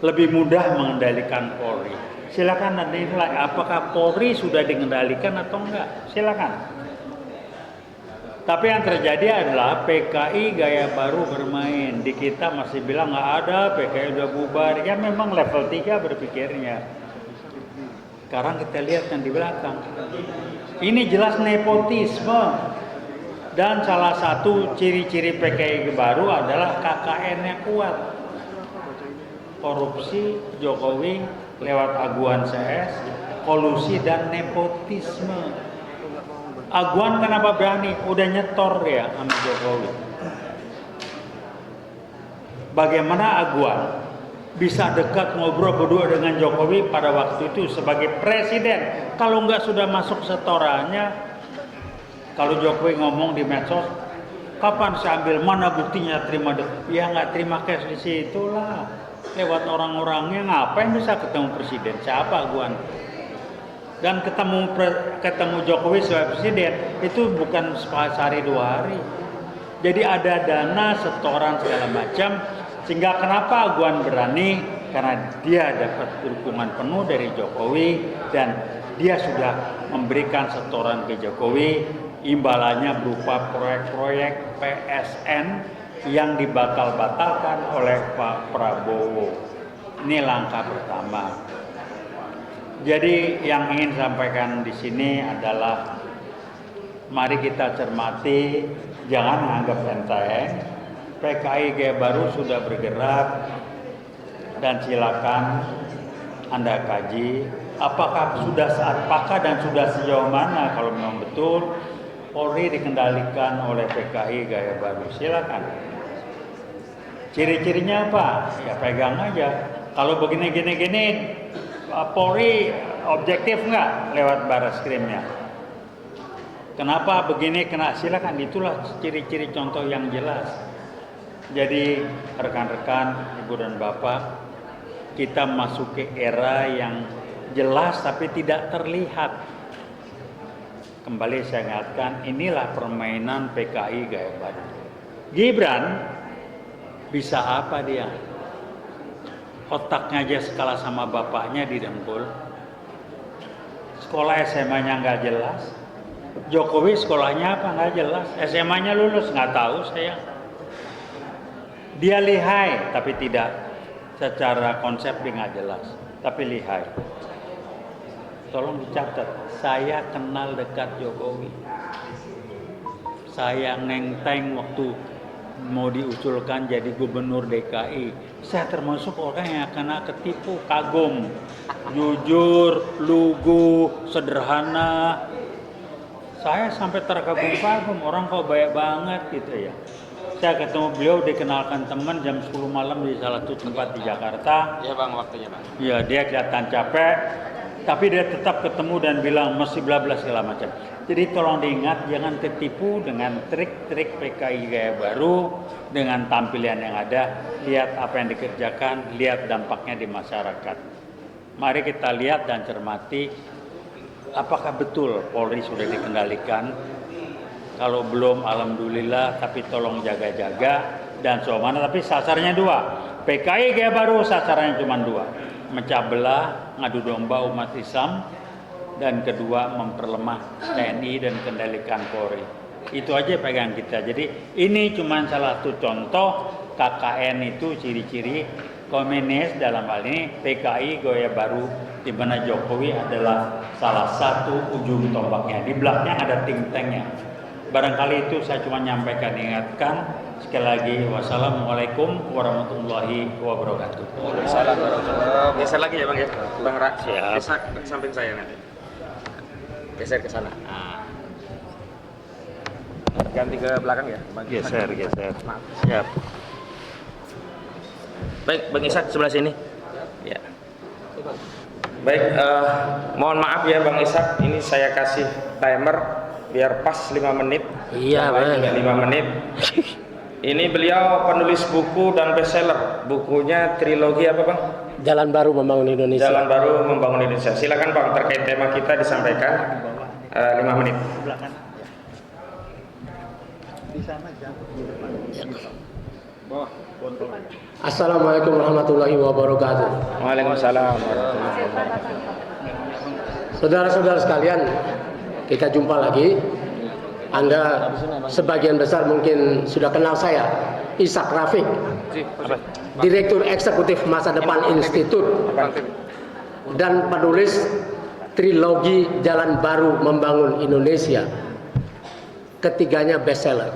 lebih mudah mengendalikan Polri. Silakan Anda nilai apakah Polri sudah dikendalikan atau enggak. Silakan. Tapi yang terjadi adalah PKI Gaya Baru bermain. Di kita masih bilang nggak ada, PKI udah bubar. Ya memang level 3 berpikirnya. Sekarang kita lihat yang di belakang. Ini jelas nepotisme. Dan salah satu ciri-ciri PKI baru adalah KKN-nya kuat. Korupsi, Jokowi lewat aguan CS, kolusi dan nepotisme. Aguan kenapa berani? Udah nyetor ya sama Jokowi. Bagaimana Aguan bisa dekat ngobrol berdua dengan Jokowi pada waktu itu sebagai presiden? Kalau nggak sudah masuk setorannya, kalau Jokowi ngomong di medsos, kapan saya ambil, mana buktinya terima? Ya nggak terima cash di situ lah. Lewat orang-orangnya, ngapain bisa ketemu presiden? Siapa Aguan? Dan ketemu Jokowi sebagai presiden itu bukan sehari 2 hari. Jadi ada dana setoran segala macam Sehingga kenapa Aguan berani? Karena dia dapat dukungan penuh dari Jokowi dan dia sudah memberikan setoran ke Jokowi, imbalannya berupa proyek-proyek PSN yang dibatal-batalkan oleh Pak Prabowo. Ini langkah pertama. Jadi yang ingin sampaikan di sini adalah mari kita cermati, jangan anggap enteng. PKI Gaya Baru sudah bergerak dan silakan Anda kaji apakah sudah saat pakar dan sudah sejauh mana kalau memang betul Polri dikendalikan oleh PKI Gaya Baru. Silakan. Ciri-cirinya apa? Ya pegang aja. Kalau begini-gini Polri objektif nggak lewat Barreskrimnya? Kenapa begini kena? Silakan, itulah ciri-ciri contoh yang jelas. Jadi rekan-rekan, ibu dan bapak, kita masuk ke era yang jelas tapi tidak terlihat. Kembali saya ingatkan, inilah permainan PKI Gaya Baru. Gibran bisa apa dia? Otaknya aja skala sama bapaknya didengkul. Sekolah SMA-nya nggak jelas. Jokowi sekolahnya apa nggak jelas. SMA-nya lulus nggak tahu saya. Dia lihai tapi tidak secara konsep dia nggak jelas. Tapi lihai. Tolong dicatat, saya kenal dekat Jokowi. Saya nenteng waktu mau diusulkan jadi gubernur DKI. Saya termasuk orang yang kena ketipu, kagum, jujur, lugu, sederhana. Saya sampai terkagum-kagum, orang kok baik banget gitu ya. Saya ketemu beliau, dikenalkan teman jam 10 malam di salah satu tempat di Jakarta. Iya bang, waktunya bang. Iya, dia kelihatan capek, tapi dia tetap ketemu dan bilang mesti bla bla segala macam. Jadi tolong diingat, jangan tertipu dengan trik-trik PKI Gaya Baru, dengan tampilan yang ada. Lihat apa yang dikerjakan, lihat dampaknya di masyarakat. Mari kita lihat dan cermati, apakah betul Polri sudah dikendalikan? Kalau belum, alhamdulillah, tapi tolong jaga-jaga dan soal. Tapi sasarnya dua. PKI Gaya Baru sasarannya cuma dua. Mecah belah, ngadu domba umat Islam, dan kedua memperlemah TNI dan kendalikan Polri. Itu aja pegang kita. Jadi ini cuma salah satu contoh KKN itu ciri-ciri komunis, dalam hal ini PKI Gaya Baru, di mana Jokowi adalah salah satu ujung tombaknya. Di belakangnya ada think tanknya. Barangkali itu saya cuma nyampaikan, ingatkan. Sekali lagi, wassalamualaikum warahmatullahi wabarakatuh. Waalaikumsalam warahmatullahi wabarakatuh. Geser lagi ya bang ya, bang Ra. Siap. Geser samping saya nanti. Geser ke sana. Nah. Ganti ke belakang ya. Bang. Geser. Siap. Baik, Bang Ishak sebelah sini. Ya. Baik, mohon maaf ya Bang Ishak, ini saya kasih timer biar pas 5 menit. Iya, Bang. 5 menit. Ini beliau penulis buku dan bestseller. Bukunya trilogi apa Bang? Jalan Baru Membangun Indonesia. Jalan Baru Membangun Indonesia. Silakan Bang, terkait tema kita disampaikan 5 menit. Belakang. Di sana jatuh di depan. Bawah, kontrol. Assalamualaikum warahmatullahi wabarakatuh. Waalaikumsalam warahmatullahi wabarakatuh. Saudara-saudara sekalian, kita jumpa lagi. Anda sebagian besar mungkin sudah kenal saya, Ishak Rafiq, Direktur Eksekutif Masa Depan Institut dan penulis trilogi Jalan Baru Membangun Indonesia. Ketiganya bestseller.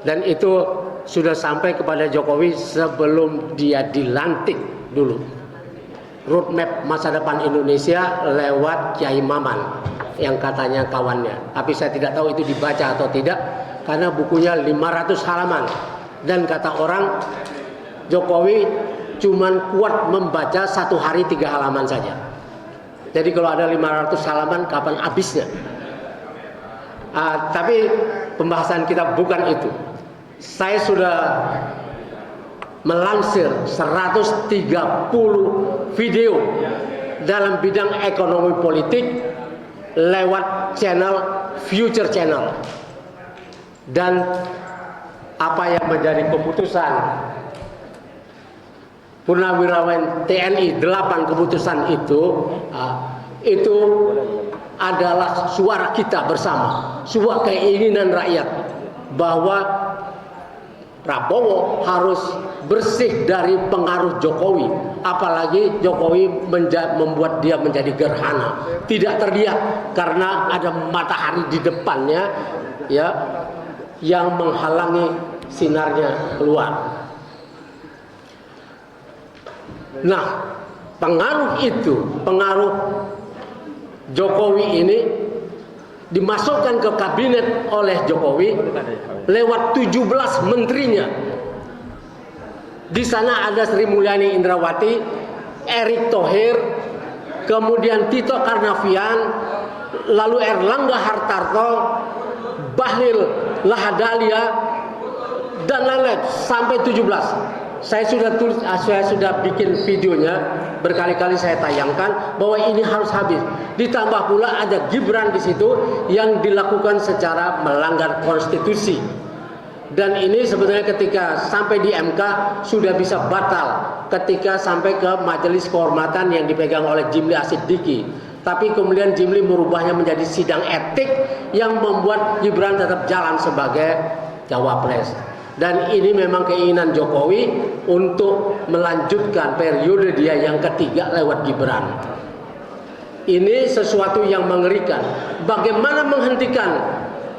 Dan itu sudah sampai kepada Jokowi sebelum dia dilantik dulu. Roadmap masa depan Indonesia lewat Kiai Maman yang katanya kawannya. Tapi saya tidak tahu itu dibaca atau tidak karena bukunya 500 halaman. Dan kata orang Jokowi cuman kuat membaca 1 hari 3 halaman saja. Jadi kalau ada 500 halaman kapan habisnya? Tapi pembahasan kita bukan itu. Saya sudah melansir 130 video dalam bidang ekonomi politik lewat channel Future Channel. Dan apa yang menjadi keputusan purnawirawan TNI 8 keputusan itu adalah suara kita bersama, sebuah keinginan rakyat bahwa Prabowo harus bersih dari pengaruh Jokowi, apalagi Jokowi membuat dia menjadi gerhana, tidak terlihat karena ada matahari di depannya, ya, yang menghalangi sinarnya keluar. Nah, pengaruh Jokowi ini dimasukkan ke kabinet oleh Jokowi lewat 17 menterinya. Di sana ada Sri Mulyani Indrawati, Erick Thohir, kemudian Tito Karnavian, lalu Erlangga Hartarto, Bahlil Lahadalia, dan lain-lain sampai 17. Saya sudah bikin videonya, berkali-kali saya tayangkan bahwa ini harus habis. Ditambah pula ada Gibran di situ yang dilakukan secara melanggar konstitusi. Dan ini sebetulnya ketika sampai di MK sudah bisa batal ketika sampai ke majelis kehormatan yang dipegang oleh Jimli Asidiki. Tapi kemudian Jimli merubahnya menjadi sidang etik yang membuat Gibran tetap jalan sebagai cawapres. Dan ini memang keinginan Jokowi untuk melanjutkan periode dia yang ketiga lewat Gibran. Ini sesuatu yang mengerikan. Bagaimana menghentikan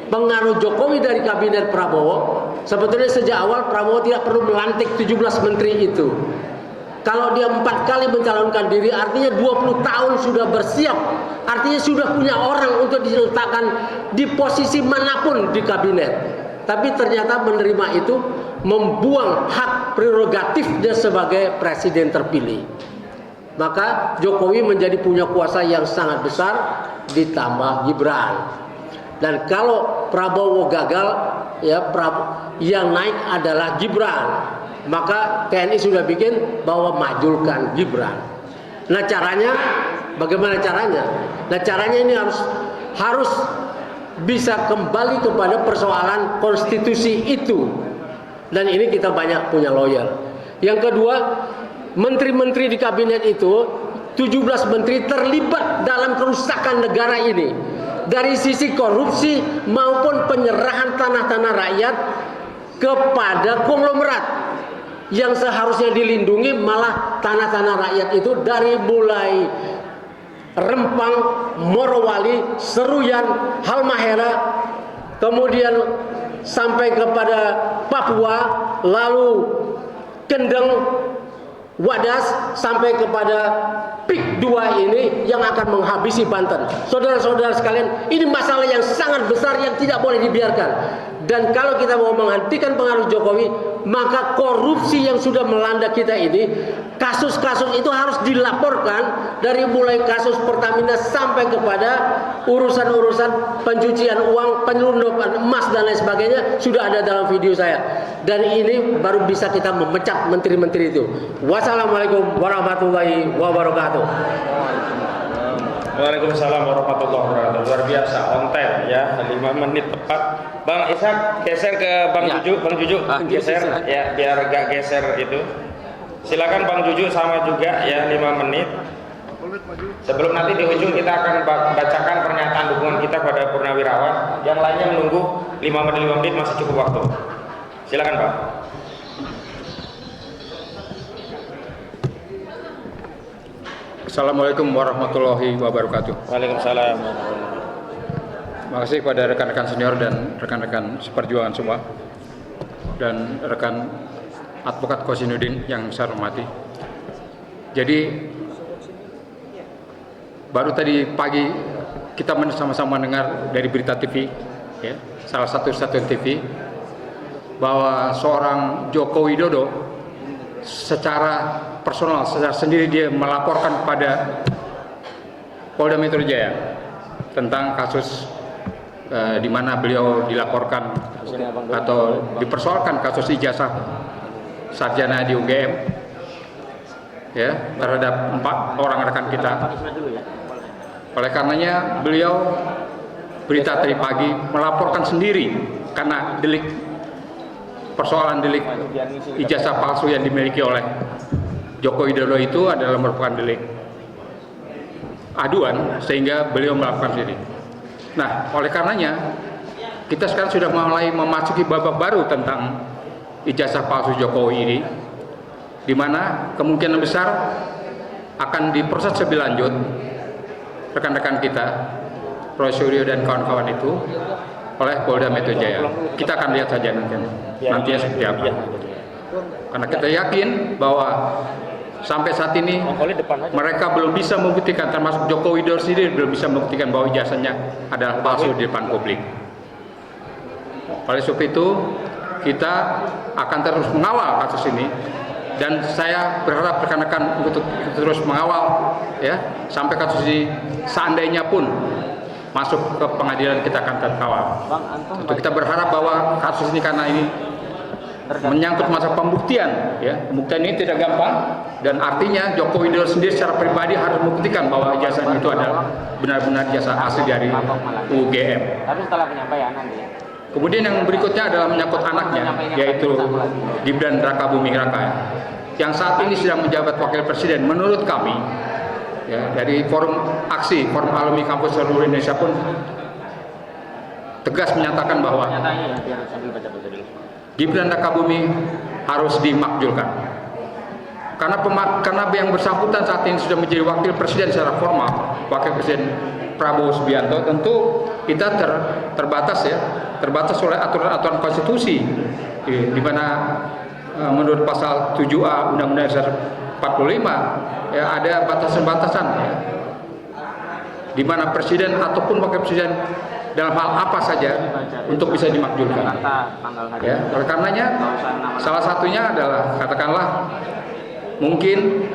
pengaruh Jokowi dari kabinet Prabowo? Sebetulnya sejak awal Prabowo tidak perlu melantik 17 menteri itu. Kalau dia 4 kali mencalonkan diri, artinya 20 tahun sudah bersiap. Artinya sudah punya orang untuk diletakkan di posisi manapun di kabinet. Tapi ternyata menerima itu membuang hak prerogatif dia sebagai presiden terpilih. Maka Jokowi menjadi punya kuasa yang sangat besar ditambah Gibran. Dan kalau Prabowo gagal, ya yang naik adalah Gibran. Maka TNI sudah bikin bahwa majulkan Gibran. Nah caranya, bagaimana caranya? Nah caranya ini harus bisa kembali kepada persoalan konstitusi itu. Dan ini kita banyak punya lawyer. Yang kedua, menteri-menteri di kabinet itu 17 menteri terlibat dalam kerusakan negara ini. Dari sisi korupsi maupun penyerahan tanah-tanah rakyat kepada konglomerat yang seharusnya dilindungi, malah tanah-tanah rakyat itu dari mulai Rempang, Morowali, Seruyan, Halmahera, kemudian sampai kepada Papua, lalu Kendeng, Wadas, sampai kepada PIK 2 ini yang akan menghabisi Banten. Saudara-saudara sekalian, ini masalah yang sangat besar yang tidak boleh dibiarkan. Dan kalau kita mau menghentikan pengaruh Jokowi, maka korupsi yang sudah melanda kita ini, kasus-kasus itu harus dilaporkan dari mulai kasus Pertamina sampai kepada urusan-urusan pencucian uang, penyelundupan emas dan lain sebagainya sudah ada dalam video saya. Dan ini baru bisa kita memecat menteri-menteri itu. Wassalamualaikum warahmatullahi wabarakatuh. Waalaikumsalam warahmatullahi wabarakatuh. Luar biasa, on time ya, 5 menit tepat. Bang Ishak geser ke Bang Juju, Bang Juju geser ya biar gak geser itu. Silakan Bang Juju sama juga ya 5 menit. Sebelum nanti di ujung kita akan bacakan pernyataan dukungan kita pada Purnawirawan. Yang lainnya menunggu 5 menit masih cukup waktu. Silakan Bang. Assalamualaikum warahmatullahi wabarakatuh. Waalaikumsalam. Terima kasih kepada rekan-rekan senior dan rekan-rekan seperjuangan semua dan rekan advokat Kosinudin yang saya hormati. Jadi baru tadi pagi kita sama-sama dengar dari berita TV, ya, salah satu stasiun TV, bahwa seorang Joko Widodo secara personal, secara sendiri dia melaporkan pada Polda Metro Jaya tentang kasus di mana beliau dilaporkan atau dipersoalkan kasus ijazah sarjana di UGM, ya, terhadap 4 orang rekan kita. Oleh karenanya beliau berita tadi pagi melaporkan sendiri karena persoalan delik ijazah palsu yang dimiliki oleh Joko Widodo itu adalah merupakan delik aduan sehingga beliau melakukan sendiri. Nah, oleh karenanya kita sekarang sudah mulai memasuki babak baru tentang ijazah palsu Jokowi ini, di mana kemungkinan besar akan diproses lebih lanjut rekan-rekan kita, Roy Suryo dan kawan-kawan itu oleh Polda Metro Jaya. Kita akan lihat saja nantinya seperti apa. Karena kita yakin bahwa sampai saat ini mereka belum bisa membuktikan, termasuk Joko Widodo sendiri belum bisa membuktikan bahwa ijazahnya adalah palsu di depan publik. Oleh sebab itu kita akan terus mengawal kasus ini, dan saya berharap rekan-rekan untuk terus mengawal ya sampai kasus ini seandainya pun masuk ke pengadilan, kita akan tetap kawal. Untuk kita berharap bahwa kasus ini, karena ini menyangkut masa pembuktian, ya, pembuktian ini tidak gampang, dan artinya Joko Widodo sendiri secara pribadi harus membuktikan bahwa ijazah itu adalah benar-benar ijazah asli dari UGM. Tapi setelah penyampaian nanti. Kemudian yang berikutnya adalah menyangkut anaknya, yaitu Gibran Rakabuming Raka, yang saat ini sedang menjabat wakil presiden. Menurut kami, ya, dari forum alumni kampus seluruh Indonesia pun tegas menyatakan bahwa Gibran Rakabuming harus dimakzulkan. Karena yang bersangkutan saat ini sudah menjadi wakil presiden secara formal, wakil presiden Prabowo Subianto, tentu kita terbatas oleh aturan-aturan konstitusi, di mana menurut pasal 7A Undang-Undang Dasar 45 ya, ada batasan-batasan ya, di mana presiden ataupun wakil presiden dalam hal apa saja untuk bisa dimakzulkan. Ya, oleh karenanya salah satunya adalah katakanlah mungkin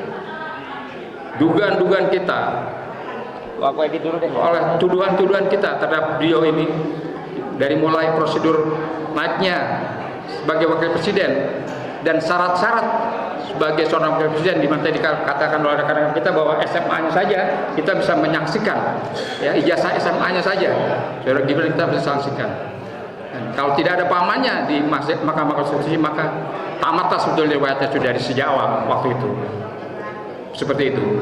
dugaan-dugaan kita oleh tuduhan-tuduhan kita terhadap beliau ini, dari mulai prosedur naiknya sebagai wakil presiden dan syarat-syarat sebagai seorang wakil presiden, di mana tadi dikatakan oleh rekan-rekan kita bahwa SMA-nya saja kita bisa menyaksikan, ya, ijazah SMA-nya saja saudara Gibran kita bisa saksikan. Dan kalau tidak ada pamannya di Mahkamah Konstitusi, maka tamatlah sebetulnya riwayatnya sudah dari sejak awal waktu itu. Seperti itu.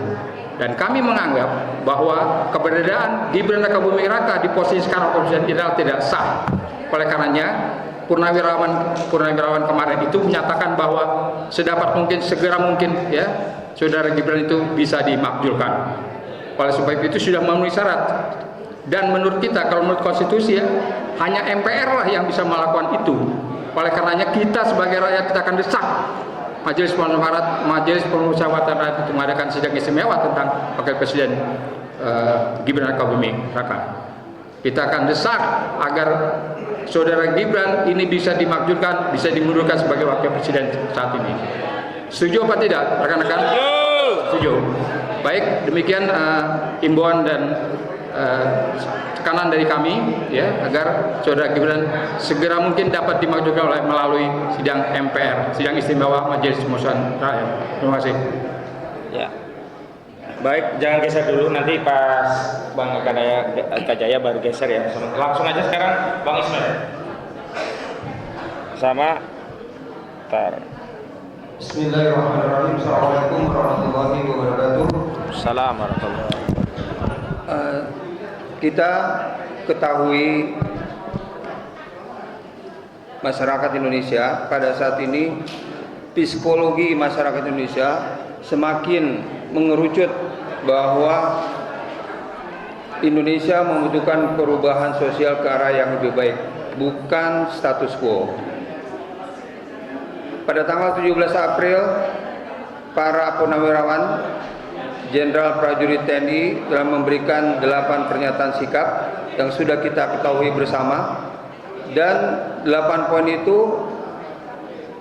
Dan kami menganggap bahwa keberadaan Gibran Rakabuming Raka di posisi sekarang presiden tidak sah. Oleh karenanya Purnawirawan kemarin itu menyatakan bahwa sedapat mungkin, segera mungkin, ya, saudara Gibran itu bisa dimakzulkan. Oleh sebab itu sudah memenuhi syarat. Dan menurut kita, kalau menurut konstitusi, ya, hanya MPR lah yang bisa melakukan itu. Oleh karenanya kita sebagai rakyat, kita akan desak Majelis Permusyawaratan Rakyat untuk mengadakan sidang istimewa tentang wakil presiden Gibran Rakabuming Raka. Kita akan desak agar saudara Gibran ini bisa dimakzulkan, bisa dimundurkan sebagai wakil presiden saat ini. Setuju apa tidak, rekan-rekan? Setuju. Baik, demikian imbauan dan tekanan dari kami, ya, agar saudara Gibran segera mungkin dapat dimakzulkan melalui sidang MPR, sidang istimewa Majelis Permusyawaratan Rakyat. Terima kasih. Ya. Baik, jangan geser dulu, nanti pas Bang Kajaya baru geser ya. Langsung aja sekarang Bang Ismail. Sama tar. Bismillahirrahmanirrahim. Assalamualaikum warahmatullahi wabarakatuh. Salam warahmatullahi wabarakatuh. Kita ketahui masyarakat Indonesia pada saat ini, psikologi masyarakat Indonesia semakin mengerucut bahwa Indonesia membutuhkan perubahan sosial ke arah yang lebih baik, bukan status quo. Pada tanggal 17 April, para purnawirawan Jenderal Prajurit TNI telah memberikan 8 pernyataan sikap yang sudah kita ketahui bersama, dan 8 poin itu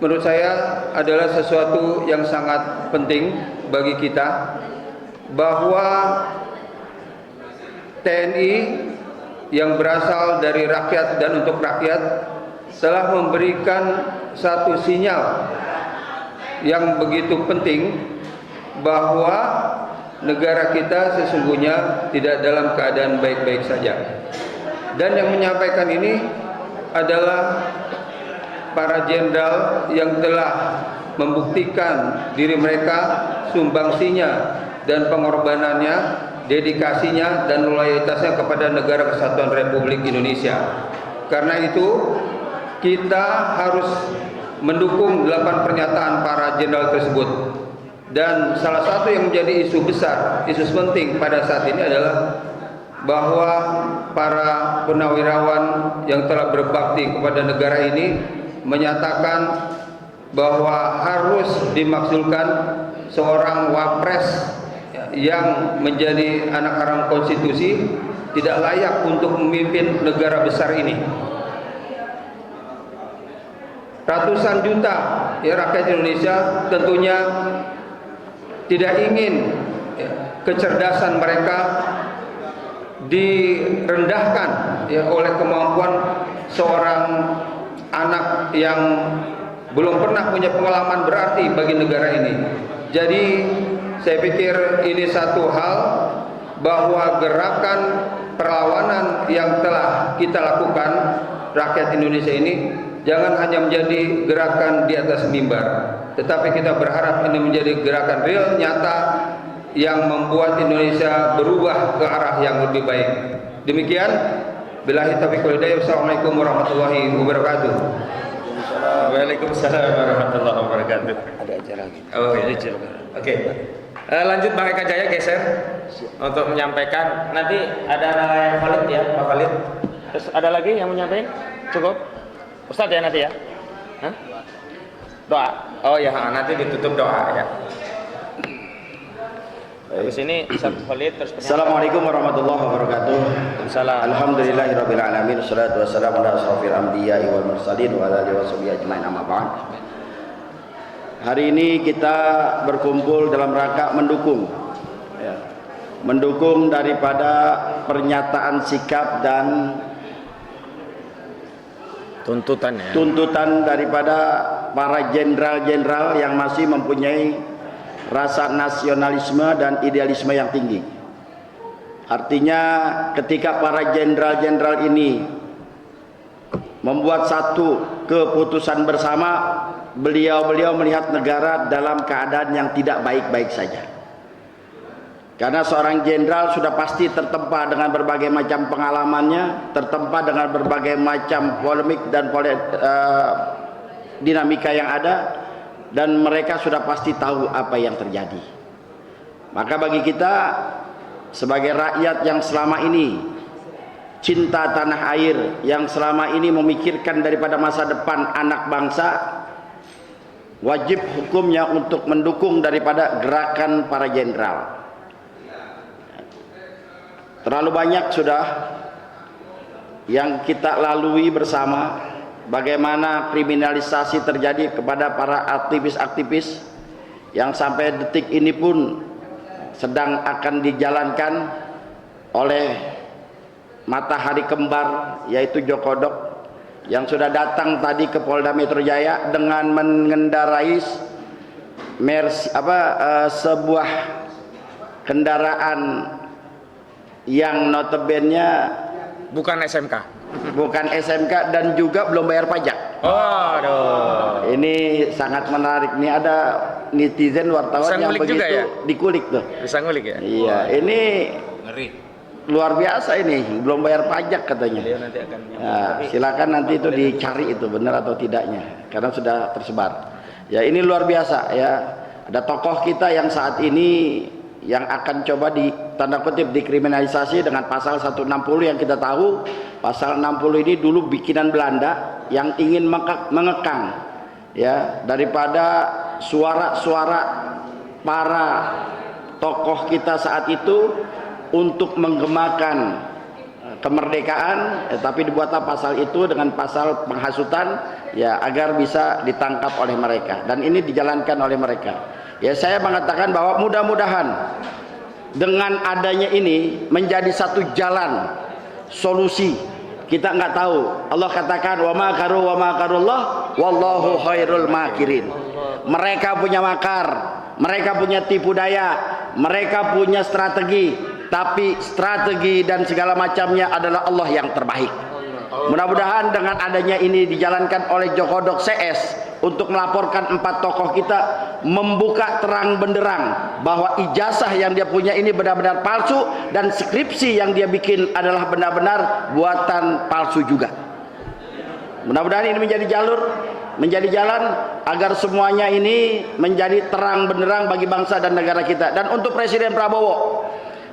menurut saya adalah sesuatu yang sangat penting bagi kita, bahwa TNI yang berasal dari rakyat dan untuk rakyat telah memberikan satu sinyal yang begitu penting bahwa negara kita sesungguhnya tidak dalam keadaan baik-baik saja. Dan yang menyampaikan ini adalah para jenderal yang telah membuktikan diri mereka sumbangsinya dan pengorbanannya, dedikasinya dan loyalitasnya kepada Negara Kesatuan Republik Indonesia. Karena itu kita harus mendukung 8 pernyataan para jenderal tersebut. Dan salah satu yang menjadi isu besar, isu penting pada saat ini adalah bahwa para purnawirawan yang telah berbakti kepada negara ini menyatakan bahwa harus dimaksudkan seorang wapres yang menjadi anak haram konstitusi tidak layak untuk memimpin negara besar ini. Ratusan juta rakyat Indonesia tentunya tidak ingin kecerdasan mereka direndahkan oleh kemampuan seorang anak yang belum pernah punya pengalaman berarti bagi negara ini. Jadi saya pikir ini satu hal bahwa gerakan perlawanan yang telah kita lakukan rakyat Indonesia ini jangan hanya menjadi gerakan di atas mimbar, tetapi kita berharap ini menjadi gerakan real, nyata, yang membuat Indonesia berubah ke arah yang lebih baik. Demikian, billahi taufiq wal hidayah. Wassalamualaikum warahmatullahi wabarakatuh. Waalaikumsalam warahmatullahi wabarakatuh. Ada acara lagi. Oh iya. Oke. Lanjut Bang Eka Jaya geser untuk menyampaikan. Nanti ada yang Khalid ya, Pak Khalid. Terus ada lagi yang menyampaikan? Cukup? Ustadz ya nanti ya? Hah? Doa? Oh ya, nanti ditutup doa ya. Habis ini Ustadz Khalid terus. Assalamualaikum warahmatullahi wabarakatuh. Waalaikumsalam. Alhamdulillahirabbil alamin, wassalatu wassalamu ala asrofil anbiya'i wal mursalin wa ala alihi washabihi ajmain, amma ba'd. Hari ini kita berkumpul dalam rangka mendukung daripada pernyataan sikap dan tuntutan daripada para jenderal-jenderal yang masih mempunyai rasa nasionalisme dan idealisme yang tinggi. Artinya ketika para jenderal-jenderal ini membuat satu keputusan bersama, beliau melihat negara dalam keadaan yang tidak baik-baik saja. Karena seorang jenderal sudah pasti tertempa dengan berbagai macam pengalamannya, tertempa dengan berbagai macam polemik dan dinamika yang ada, dan mereka sudah pasti tahu apa yang terjadi. Maka bagi kita sebagai rakyat yang selama ini cinta tanah air, yang selama ini memikirkan daripada masa depan anak bangsa, wajib hukumnya untuk mendukung daripada gerakan para jenderal. Terlalu banyak sudah yang kita lalui bersama, bagaimana kriminalisasi terjadi kepada para aktivis-aktivis yang sampai detik ini pun sedang akan dijalankan oleh matahari kembar, yaitu Jokodok, yang sudah datang tadi ke Polda Metro Jaya dengan mengendarai sebuah kendaraan yang notabene bukan SMK dan juga belum bayar pajak. Oh, aduh. Ini sangat menarik. Ini ada netizen wartawan yang begitu ya? Dikulik tuh. Bisa ngulik ya? Iya, ini Ngeri. luar biasa ini, belum bayar pajak katanya. Nanti akan Nah, silakan nanti itu dicari itu benar atau tidaknya, karena sudah tersebar. Ya, ini luar biasa ya. Ada tokoh kita yang saat ini yang akan coba di tanda kutip dikriminalisasi dengan pasal 160 yang kita tahu pasal 60 ini dulu bikinan Belanda yang ingin mengekang ya daripada suara-suara para tokoh kita saat itu untuk menggemakan kemerdekaan, tapi dibuatlah pasal itu dengan pasal penghasutan ya agar bisa ditangkap oleh mereka, dan ini dijalankan oleh mereka. Ya, saya mengatakan bahwa mudah-mudahan dengan adanya ini menjadi satu jalan solusi. Kita nggak tahu. Allah katakan wa makarullah wallahu khairul makirin. Mereka punya makar, mereka punya tipu daya, mereka punya strategi, tapi strategi dan segala macamnya adalah Allah yang terbaik. Mudah-mudahan dengan adanya ini dijalankan oleh Jokodok CS, untuk melaporkan 4 tokoh kita membuka terang benderang bahwa ijazah yang dia punya ini benar-benar palsu dan skripsi yang dia bikin adalah benar-benar buatan palsu juga. Mudah-mudahan ini menjadi jalan agar semuanya ini menjadi terang benderang bagi bangsa dan negara kita. Dan untuk Presiden Prabowo,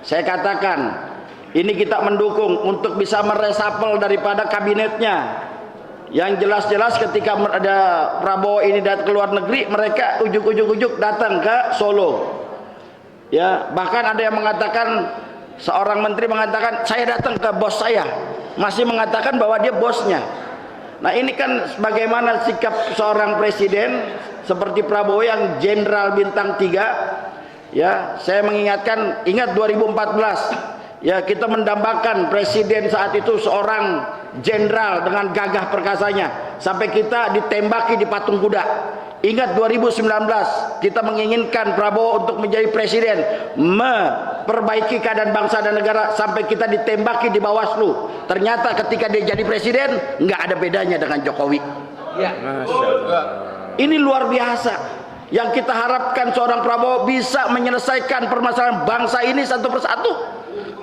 saya katakan ini kita mendukung untuk bisa meresapel daripada kabinetnya. Yang jelas-jelas ketika ada Prabowo ini datang ke luar negeri, mereka ujuk-ujuk datang ke Solo. Ya, bahkan ada yang mengatakan, seorang menteri mengatakan saya datang ke bos saya, masih mengatakan bahwa dia bosnya. Nah, ini kan bagaimana sikap seorang presiden seperti Prabowo yang jenderal bintang 3. Ya, saya mengingatkan, ingat 2014, ya kita mendambakan presiden saat itu seorang jenderal dengan gagah perkasanya sampai kita ditembaki di patung kuda. Ingat 2019 kita menginginkan Prabowo untuk menjadi presiden, memperbaiki keadaan bangsa dan negara sampai kita ditembaki di Bawaslu. Ternyata ketika dia jadi presiden nggak ada bedanya dengan Jokowi. Ya. Ini luar biasa. Yang kita harapkan seorang Prabowo bisa menyelesaikan permasalahan bangsa ini satu persatu.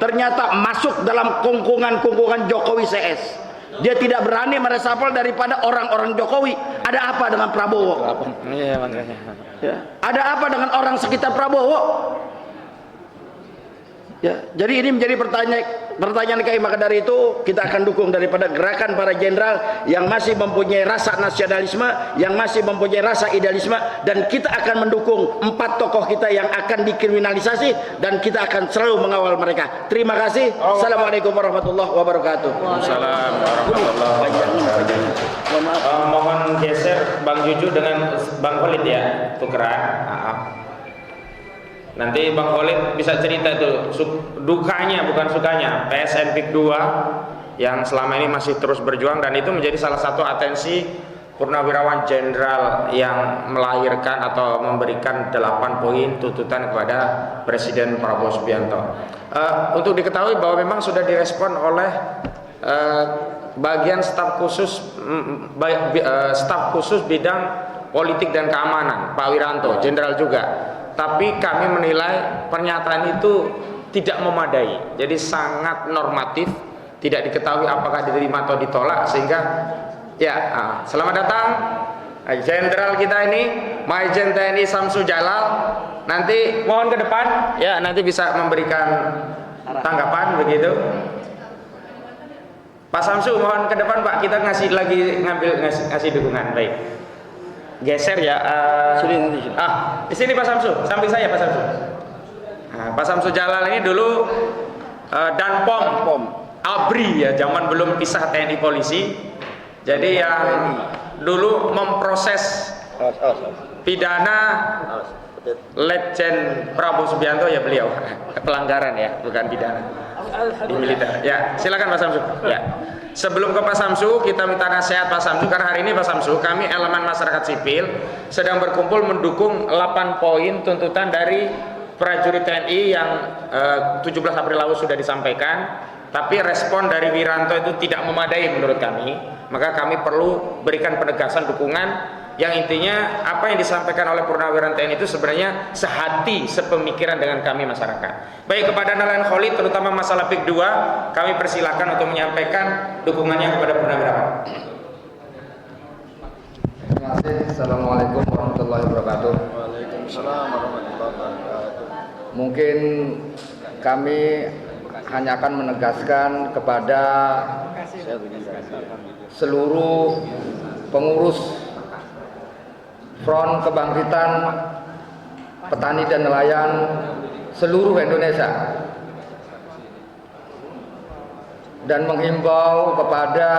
Ternyata masuk dalam kungkungan Jokowi CS. Dia tidak berani meresapel daripada orang-orang Jokowi. Ada apa dengan Prabowo? Ya. Ada apa dengan orang sekitar Prabowo? Ya, jadi ini menjadi pertanyaan kami. Maka dari itu kita akan dukung daripada gerakan para jenderal yang masih mempunyai rasa nasionalisme, yang masih mempunyai rasa idealisme, dan kita akan mendukung 4 tokoh kita yang akan dikriminalisasi dan kita akan selalu mengawal mereka. Terima kasih. Assalamualaikum warahmatullahi wabarakatuh. Waalaikumsalam warahmatullahi wabarakatuh. Mohon geser Bang Juju dengan Bang Khalid ya, tukeran. Nanti Bang Khalid bisa cerita itu dukanya bukan sukanya PSN PIK 2 yang selama ini masih terus berjuang, dan itu menjadi salah satu atensi purnawirawan jenderal yang melahirkan atau memberikan 8 poin tuntutan kepada Presiden Prabowo Subianto. Untuk diketahui bahwa memang sudah direspon oleh bagian staf khusus bidang politik dan keamanan Pak Wiranto, jenderal juga. Tapi kami menilai pernyataan itu tidak memadai, jadi sangat normatif, tidak diketahui apakah diterima atau ditolak, sehingga ya selamat datang jenderal kita ini, Majen TNI Samsu Jalal. Nanti mohon ke depan ya, nanti bisa memberikan tanggapan begitu. Pak Samsu mohon ke depan Pak, kita ngasih dukungan. Baik. Geser ya. Di sini Pak Samsu, samping saya Pak Samsu. Nah, Pak Samsu Jalal ini dulu Danpom ABRI ya, zaman belum pisah TNI Polisi. Jadi yang dulu memproses pidana Letjen Prabowo Subianto ya beliau. Pelanggaran ya, bukan pidana di militer. Ya, silakan Pak Samsu. Ya. Sebelum ke Pak Samsu, kita minta nasihat Pak Samsu, karena hari ini Pak Samsu, kami elemen masyarakat sipil sedang berkumpul mendukung 8 poin tuntutan dari prajurit TNI yang 17 April lalu sudah disampaikan, tapi respon dari Wiranto itu tidak memadai menurut kami. Maka kami perlu berikan penegasan dukungan yang intinya apa yang disampaikan oleh Purnawirawan TNI itu sebenarnya sehati, sepemikiran dengan kami masyarakat. Baik, kepada nelayan Khalid terutama masalah PIK 2, kami persilahkan untuk menyampaikan dukungannya kepada Purnawirawan. Terima kasih. Assalamualaikum warahmatullahi wabarakatuh. Waalaikumsalam warahmatullahi wabarakatuh. Mungkin kami hanya akan menegaskan kepada seluruh pengurus Front Kebangkitan Petani dan Nelayan seluruh Indonesia, dan menghimbau kepada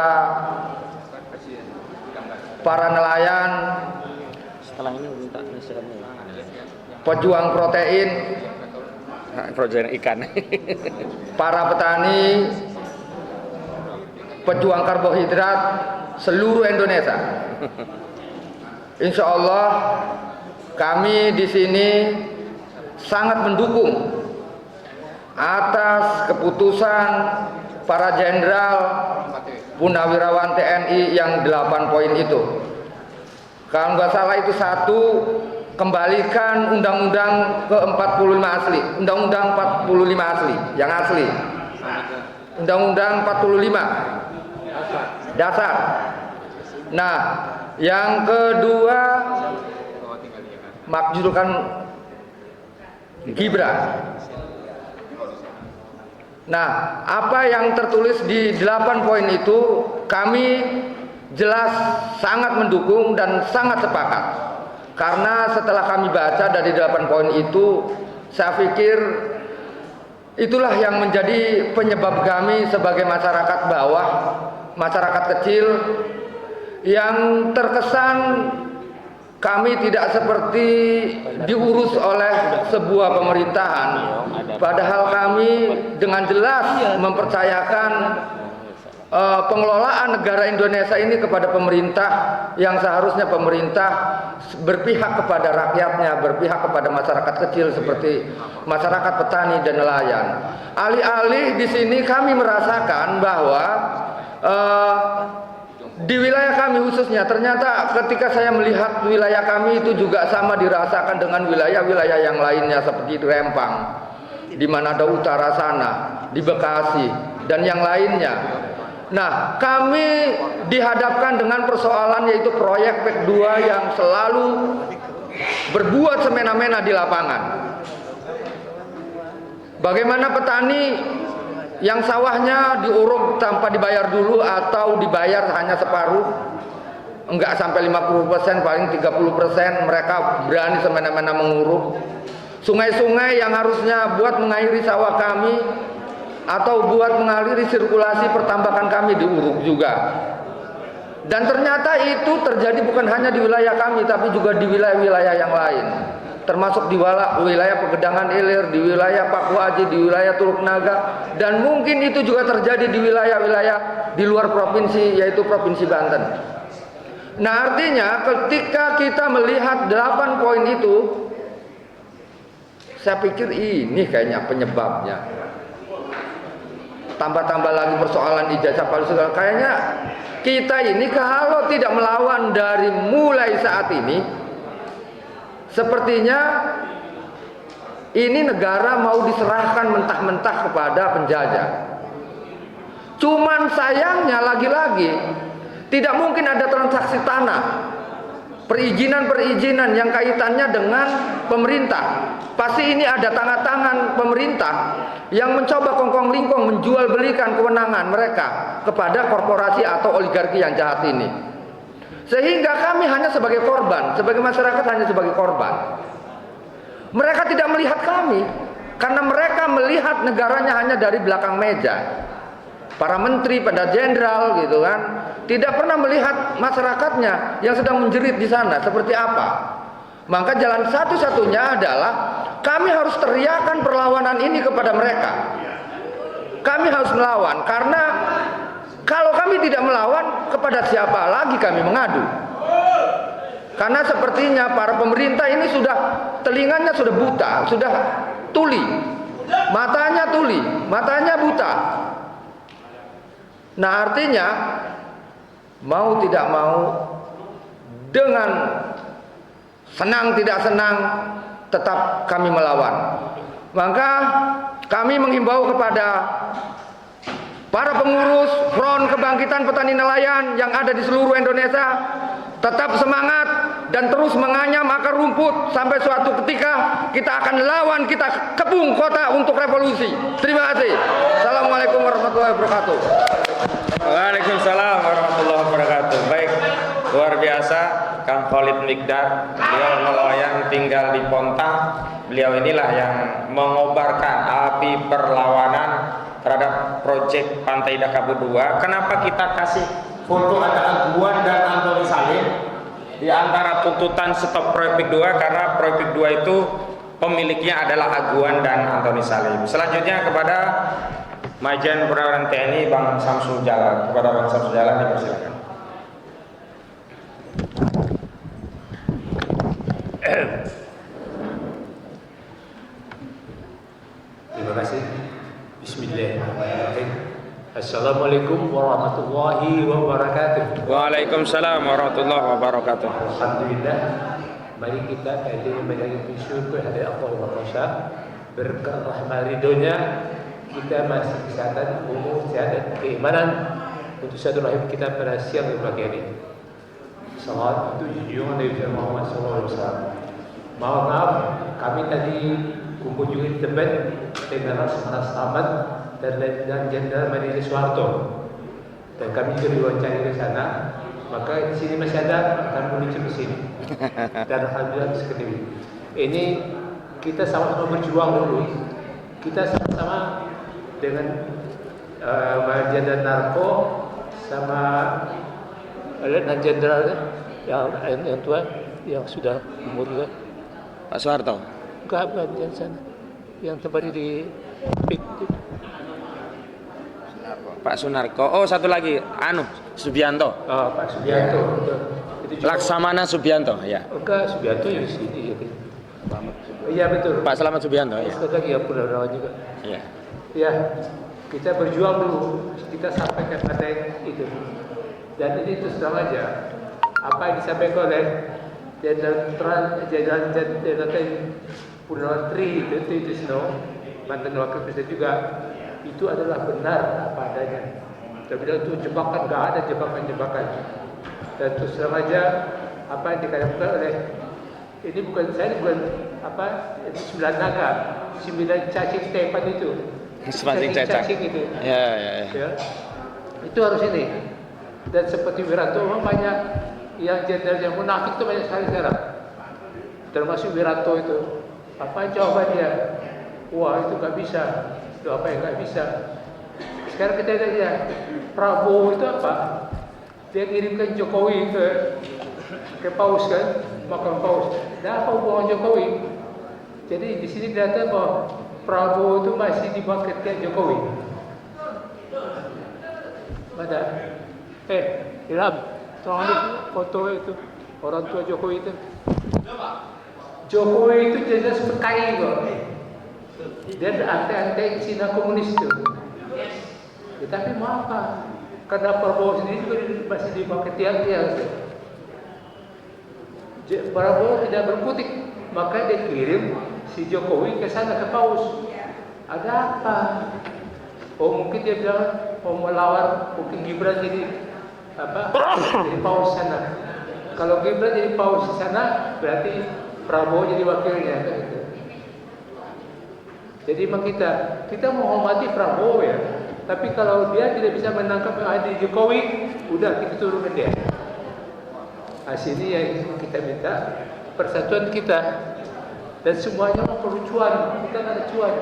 para nelayan, pejuang protein, ikan, para petani, pejuang karbohidrat seluruh Indonesia. Insya Allah kami di sini sangat mendukung atas keputusan para jenderal Purnawirawan TNI yang 8 poin itu. Kalau nggak salah itu satu, kembalikan undang-undang ke-45 asli, undang-undang 45 asli, yang asli. Undang-undang 45 dasar. Nah, yang kedua makjulkan Gibran. Nah, apa yang tertulis di 8 poin itu kami jelas sangat mendukung dan sangat sepakat. Karena setelah kami baca dari 8 poin itu, saya pikir itulah yang menjadi penyebab kami sebagai masyarakat bawah, masyarakat kecil yang terkesan kami tidak seperti diurus oleh sebuah pemerintahan, padahal kami dengan jelas mempercayakan pengelolaan negara Indonesia ini kepada pemerintah, yang seharusnya pemerintah berpihak kepada rakyatnya, berpihak kepada masyarakat kecil seperti masyarakat petani dan nelayan. Alih-alih di sini kami merasakan bahwa di wilayah kami khususnya, ternyata ketika saya melihat wilayah kami itu juga sama dirasakan dengan wilayah-wilayah yang lainnya seperti di Rempang, di Manado Utara sana, di Bekasi, dan yang lainnya. Nah, kami dihadapkan dengan persoalan yaitu proyek PEK 2 yang selalu berbuat semena-mena di lapangan. Bagaimana petani yang sawahnya diuruk tanpa dibayar dulu atau dibayar hanya separuh, enggak sampai 50%, paling 30% mereka berani semena-mena menguruk. Sungai-sungai yang harusnya buat mengairi sawah kami atau buat mengaliri sirkulasi pertambakan kami diuruk juga. Dan ternyata itu terjadi bukan hanya di wilayah kami, tapi juga di wilayah-wilayah yang lain, termasuk di wilayah Pegedangan Ilir, di wilayah Pakuaji, di wilayah Teluk Naga, dan mungkin itu juga terjadi di wilayah-wilayah di luar provinsi, yaitu Provinsi Banten. Nah, artinya ketika kita melihat 8 poin itu, saya pikir ini kayaknya penyebabnya. Tambah-tambah lagi persoalan ijazah palsu, kayaknya kita ini kalau tidak melawan dari mulai saat ini, sepertinya ini negara mau diserahkan mentah-mentah kepada penjajah. Cuman sayangnya lagi-lagi tidak mungkin ada transaksi tanah, perizinan-perizinan yang kaitannya dengan pemerintah. Pasti ini ada tangan-tangan pemerintah yang mencoba kongkong-lingkong menjual belikan kewenangan mereka kepada korporasi atau oligarki yang jahat ini. Sehingga kami hanya sebagai korban, sebagai masyarakat hanya sebagai korban. Mereka tidak melihat kami, karena mereka melihat negaranya hanya dari belakang meja. Para menteri, pada jenderal gitu kan, tidak pernah melihat masyarakatnya yang sedang menjerit di sana seperti apa. Maka jalan satu-satunya adalah kami harus teriakan perlawanan ini kepada mereka. Kami harus melawan, karena kalau kami tidak melawan, kepada siapa lagi kami mengadu? Karena sepertinya para pemerintah ini sudah, telinganya sudah buta, sudah tuli, matanya buta. Nah, artinya mau tidak mau, dengan senang tidak senang, tetap kami melawan. Maka kami menghimbau kepada para pengurus Front Kebangkitan Petani Nelayan yang ada di seluruh Indonesia, tetap semangat dan terus menganyam akar rumput sampai suatu ketika kita akan lawan, kita kepung kota untuk revolusi. Terima kasih. Assalamualaikum warahmatullahi wabarakatuh. Waalaikumsalam warahmatullahi wabarakatuh. Baik, luar biasa Kang Khalid Miqdad. Beliau nelayan tinggal di Pontang. Beliau inilah yang mengobarkan api perlawanan terhadap proyek Pantai Dakabu 2. Kenapa kita kasih foto ada Aguan dan Antoni Salim di antara tuntutan stop proyek 2? Karena proyek 2 itu pemiliknya adalah Aguan dan Antoni Salim. Selanjutnya kepada Majen Purnawirawan TNI Bang Samsul Jalan. Kepada Bang Samsul Jalan dipersilakan. Terima kasih. Bismillahirrahmanirrahim. Assalamualaikum warahmatullahi wabarakatuh. Waalaikumsalam warahmatullahi wabarakatuh. Alhamdulillah, mari kita kembali bersyukur kepada Allah Maha berkat rahmat ridhonya kita masih kesehatan umur, kesehatan keimanan untuk satu rahim kita pada siang dan pagi hari. Salat untuk junjungan Nabi Muhammad SAW. Mohon maaf, kami tadi kumpul juga di tempat dengan Laksamana Selamat dan Jenderal Madi Soeharto, dan kami juga diwawancara ke sana. Maka di sini masih ada, kami menuju ke sini. Dan alhamdulillah seperti ini. Ini kita sama-sama berjuang dulu. Kita sama-sama dengan Jenderal Narko sama dan Jenderal yang tua yang sudah umur juga. Pak Soeharto. Enggak, bukan yang sana. Yang tempatnya di PIK. Pak Sunarko. Oh, satu lagi, Subianto. Oh, Pak Subianto. Itu juga. Laksamana Subianto, ya. Enggak, Subianto yang di sini. Iya betul. Pak Selamat Subianto, ya. Satu lagi yang Purnawirawan juga. Iya. Ya, kita berjuang dulu. Kita sampaikan pada itu. Dan ini terus terang aja. Apa yang disampaikan oleh Jenderal Purnawirawan Tri itu mantan wakil presiden juga, itu adalah benar apa adanya. Tapi itu jebakan, nggak ada jebakan-jebakan. Dan terus terang aja apa yang dikatakan oleh ini bukan apa 9 naga, 9 cacing Stefan itu. Cacing itu. Ya. Itu harus ini. Dan seperti Wiranto banyak yang jenderal yang munafik itu banyak sekali sekarang. Termasuk Wiranto itu. Apa jawaban dia? Wah, itu nggak bisa. Itu apa yang nggak bisa? Sekarang kita lihat ya, Prabowo itu apa? Dia kirimkan Jokowi ke Paus kan, makam Paus. Dan apa hubungan Jokowi? Jadi di sini kelihatan bahwa Prabowo itu masih di bawah ketiak Jokowi. Ada, Ilham, tolong lihat foto itu orang tua Jokowi itu. Jokowi itu jelas PKI kok. Dia anti Cina komunis itu. Ya, tapi mau apa? Karena Prabowo sendiri juga masih di bawah ketiak dia. Prabowo tidak berkutik, maka dia kirim si Jokowi ke sana ke Paus. Ada apa? Oh mungkin dia bilang mau melawan mungkin Gibran jadi apa? Jadi Paus sana. Kalau Gibran jadi Paus di sana, berarti Prabowo jadi wakilnya kan gitu. Jadi memang kita menghormati Prabowo ya. Tapi kalau dia tidak bisa menangkap Adi Jokowi, udah kita turunkan dia. Sini yang kita minta persatuan kita dan semuanya mau perlucuan, kita nggak ada cuan.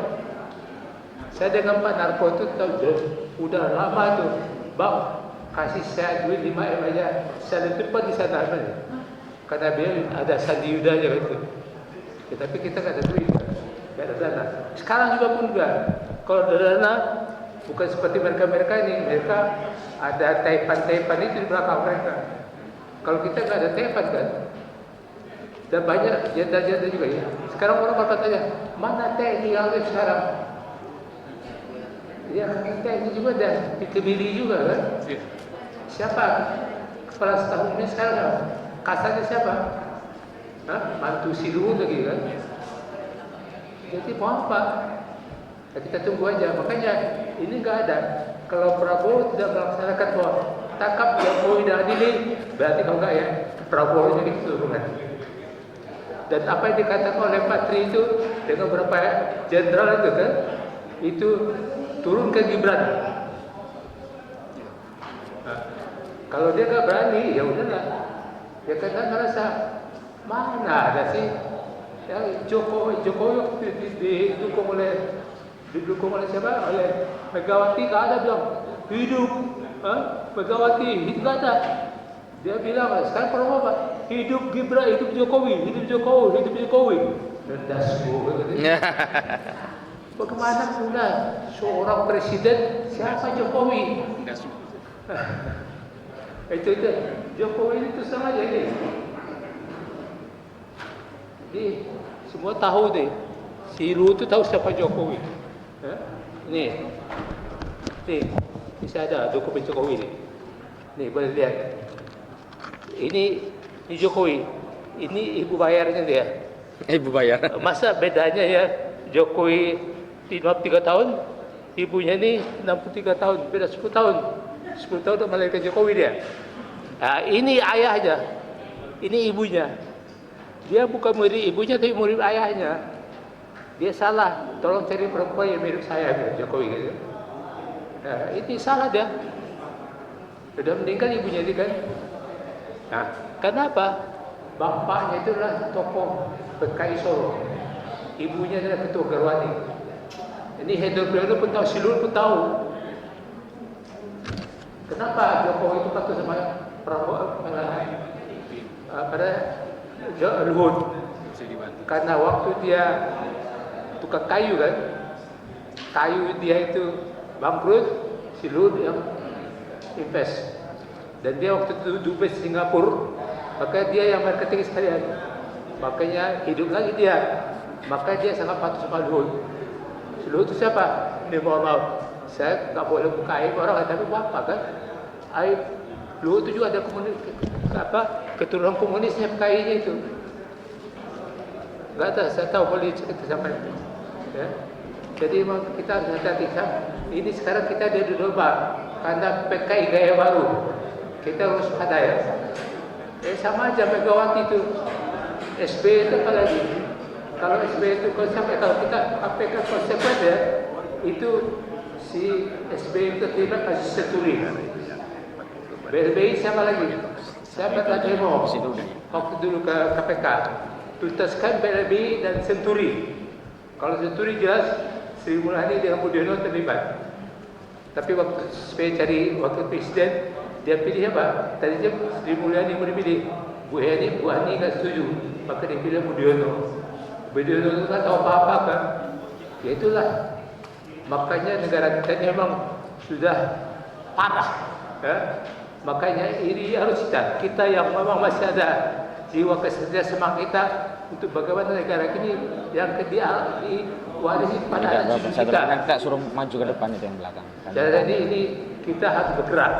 Saya dengan Pak Narko itu tahu udah lama tuh, Bang kasih saya duit 5 M aja, saya cepat di sana aja. Karena dia ada Sandi Yudanya gitu. Ya, tapi kita nggak ada duit, nggak ada dana. Sekarang juga pun enggak. Kalau ada dana, bukan seperti mereka ini, mereka ada taipan itu di belakang mereka. Kalau kita nggak ada taipan kan, dan banyak janda-janda juga ya. Sekarang orang bertanya, mana TNI yang ada sekarang? Ya, TNI juga ada, dikebiri juga kan. Siapa kepala staf ini sekarang? Kasarnya siapa? Mantu si Luhut lagi kan. Jadi mau apa? Ya, kita tunggu aja. Makanya ini nggak ada. Kalau Prabowo tidak melaksanakan bahwa tangkap Jokowi dan adili, berarti kalau nggak ya Prabowo jadi keturunan. Dan apa yang dikatakan oleh Pak Tri itu dengan beberapa jenderal itu kan, itu turun ke Gibran. Nah, kalau dia nggak berani, ya udahlah. Dia kan merasa mana ada sih ya Jokowi didukung oleh siapa? Oleh Megawati. Nggak ada bilang hidup Megawati, itu nggak ada. Dia bilang sekarang perlu apa? Hidup Gibran, hidup Jokowi, hidup Jokowi, hidup Jokowi. Rendasmu. Bagaimana pula seorang presiden siapa Jokowi? Itu Jokowi itu sama aja ini. Jadi semua tahu deh. Si Lu itu tahu siapa Jokowi. Nih, Ini saya ada dokumen Jokowi ini. Nih boleh lihat. Ini Jokowi. Ini ibu bayarnya dia. Ibu bayar. Masa bedanya ya Jokowi 53 tahun, ibunya ini 63 tahun, beda 10 tahun. 10 tahun udah melahirkan Jokowi dia. Nah, ini ayahnya, ini ibunya. Dia bukan murid ibunya, tapi murid ayahnya. Dia salah, tolong cari perempuan yang mirip saya, Jokowi gitu. Nah, ini salah dia. Sudah meninggal ibunya ini kan. Nah, kenapa? Bapaknya itu adalah tokoh PKI Solo, ibunya adalah ketua Garwani. Ini Hendro Priyono pun tahu, Silur pun tahu. Kenapa Jokowi itu patuh sama Prabowo pada Luhut? Karena waktu dia tukang kayu kan, kayu dia itu bangkrut, Silur yang invest. Dan dia waktu itu dubes Singapura, maka dia yang marketing sekalian. Makanya hidup lagi dia. Maka dia sangat patuh sama Luhut. Luhut itu siapa? Ini mohon maaf, saya nggak boleh buka aib orang, tapi apa kan? Aib Luhut itu juga ada keturunan komunisnya PKI-nya itu. Nggak tahu, saya tahu boleh cerita sampai itu. Ya. Jadi memang kita harus hati-hati. Ini sekarang kita ada di domba karena PKI gaya baru. Kita harus ada ya. Sama aja Megawati itu, SBY itu apa lagi? Kalau SBY itu konsep, kalau kita KPK konsepnya ya, itu si SBY itu terlibat kasus Senturi. BLBI siapa lagi? Siapa lagi demo? Waktu dulu ke KPK, tuntaskan BLBI dan Senturi. Kalau Senturi jelas Sri Mulyani dengan Budiono terlibat. Tapi waktu SBY cari wakil presiden, dia pilih apa? Tadinya Sri Mulyani mau dipilih, Bu Hani nggak setuju, maka dia pilih Budiono. Budiono itu kan tahu apa-apa kan? Ya itulah. Makanya negara kita ini memang sudah parah. Ya? Makanya ini harus kita yang memang masih ada jiwa kesetiaan semangat kita untuk bagaimana negara ini yang diwarisi pada anak cucu kita. Kita suruh maju ke depan itu yang belakang. Jadi ini kita harus bergerak.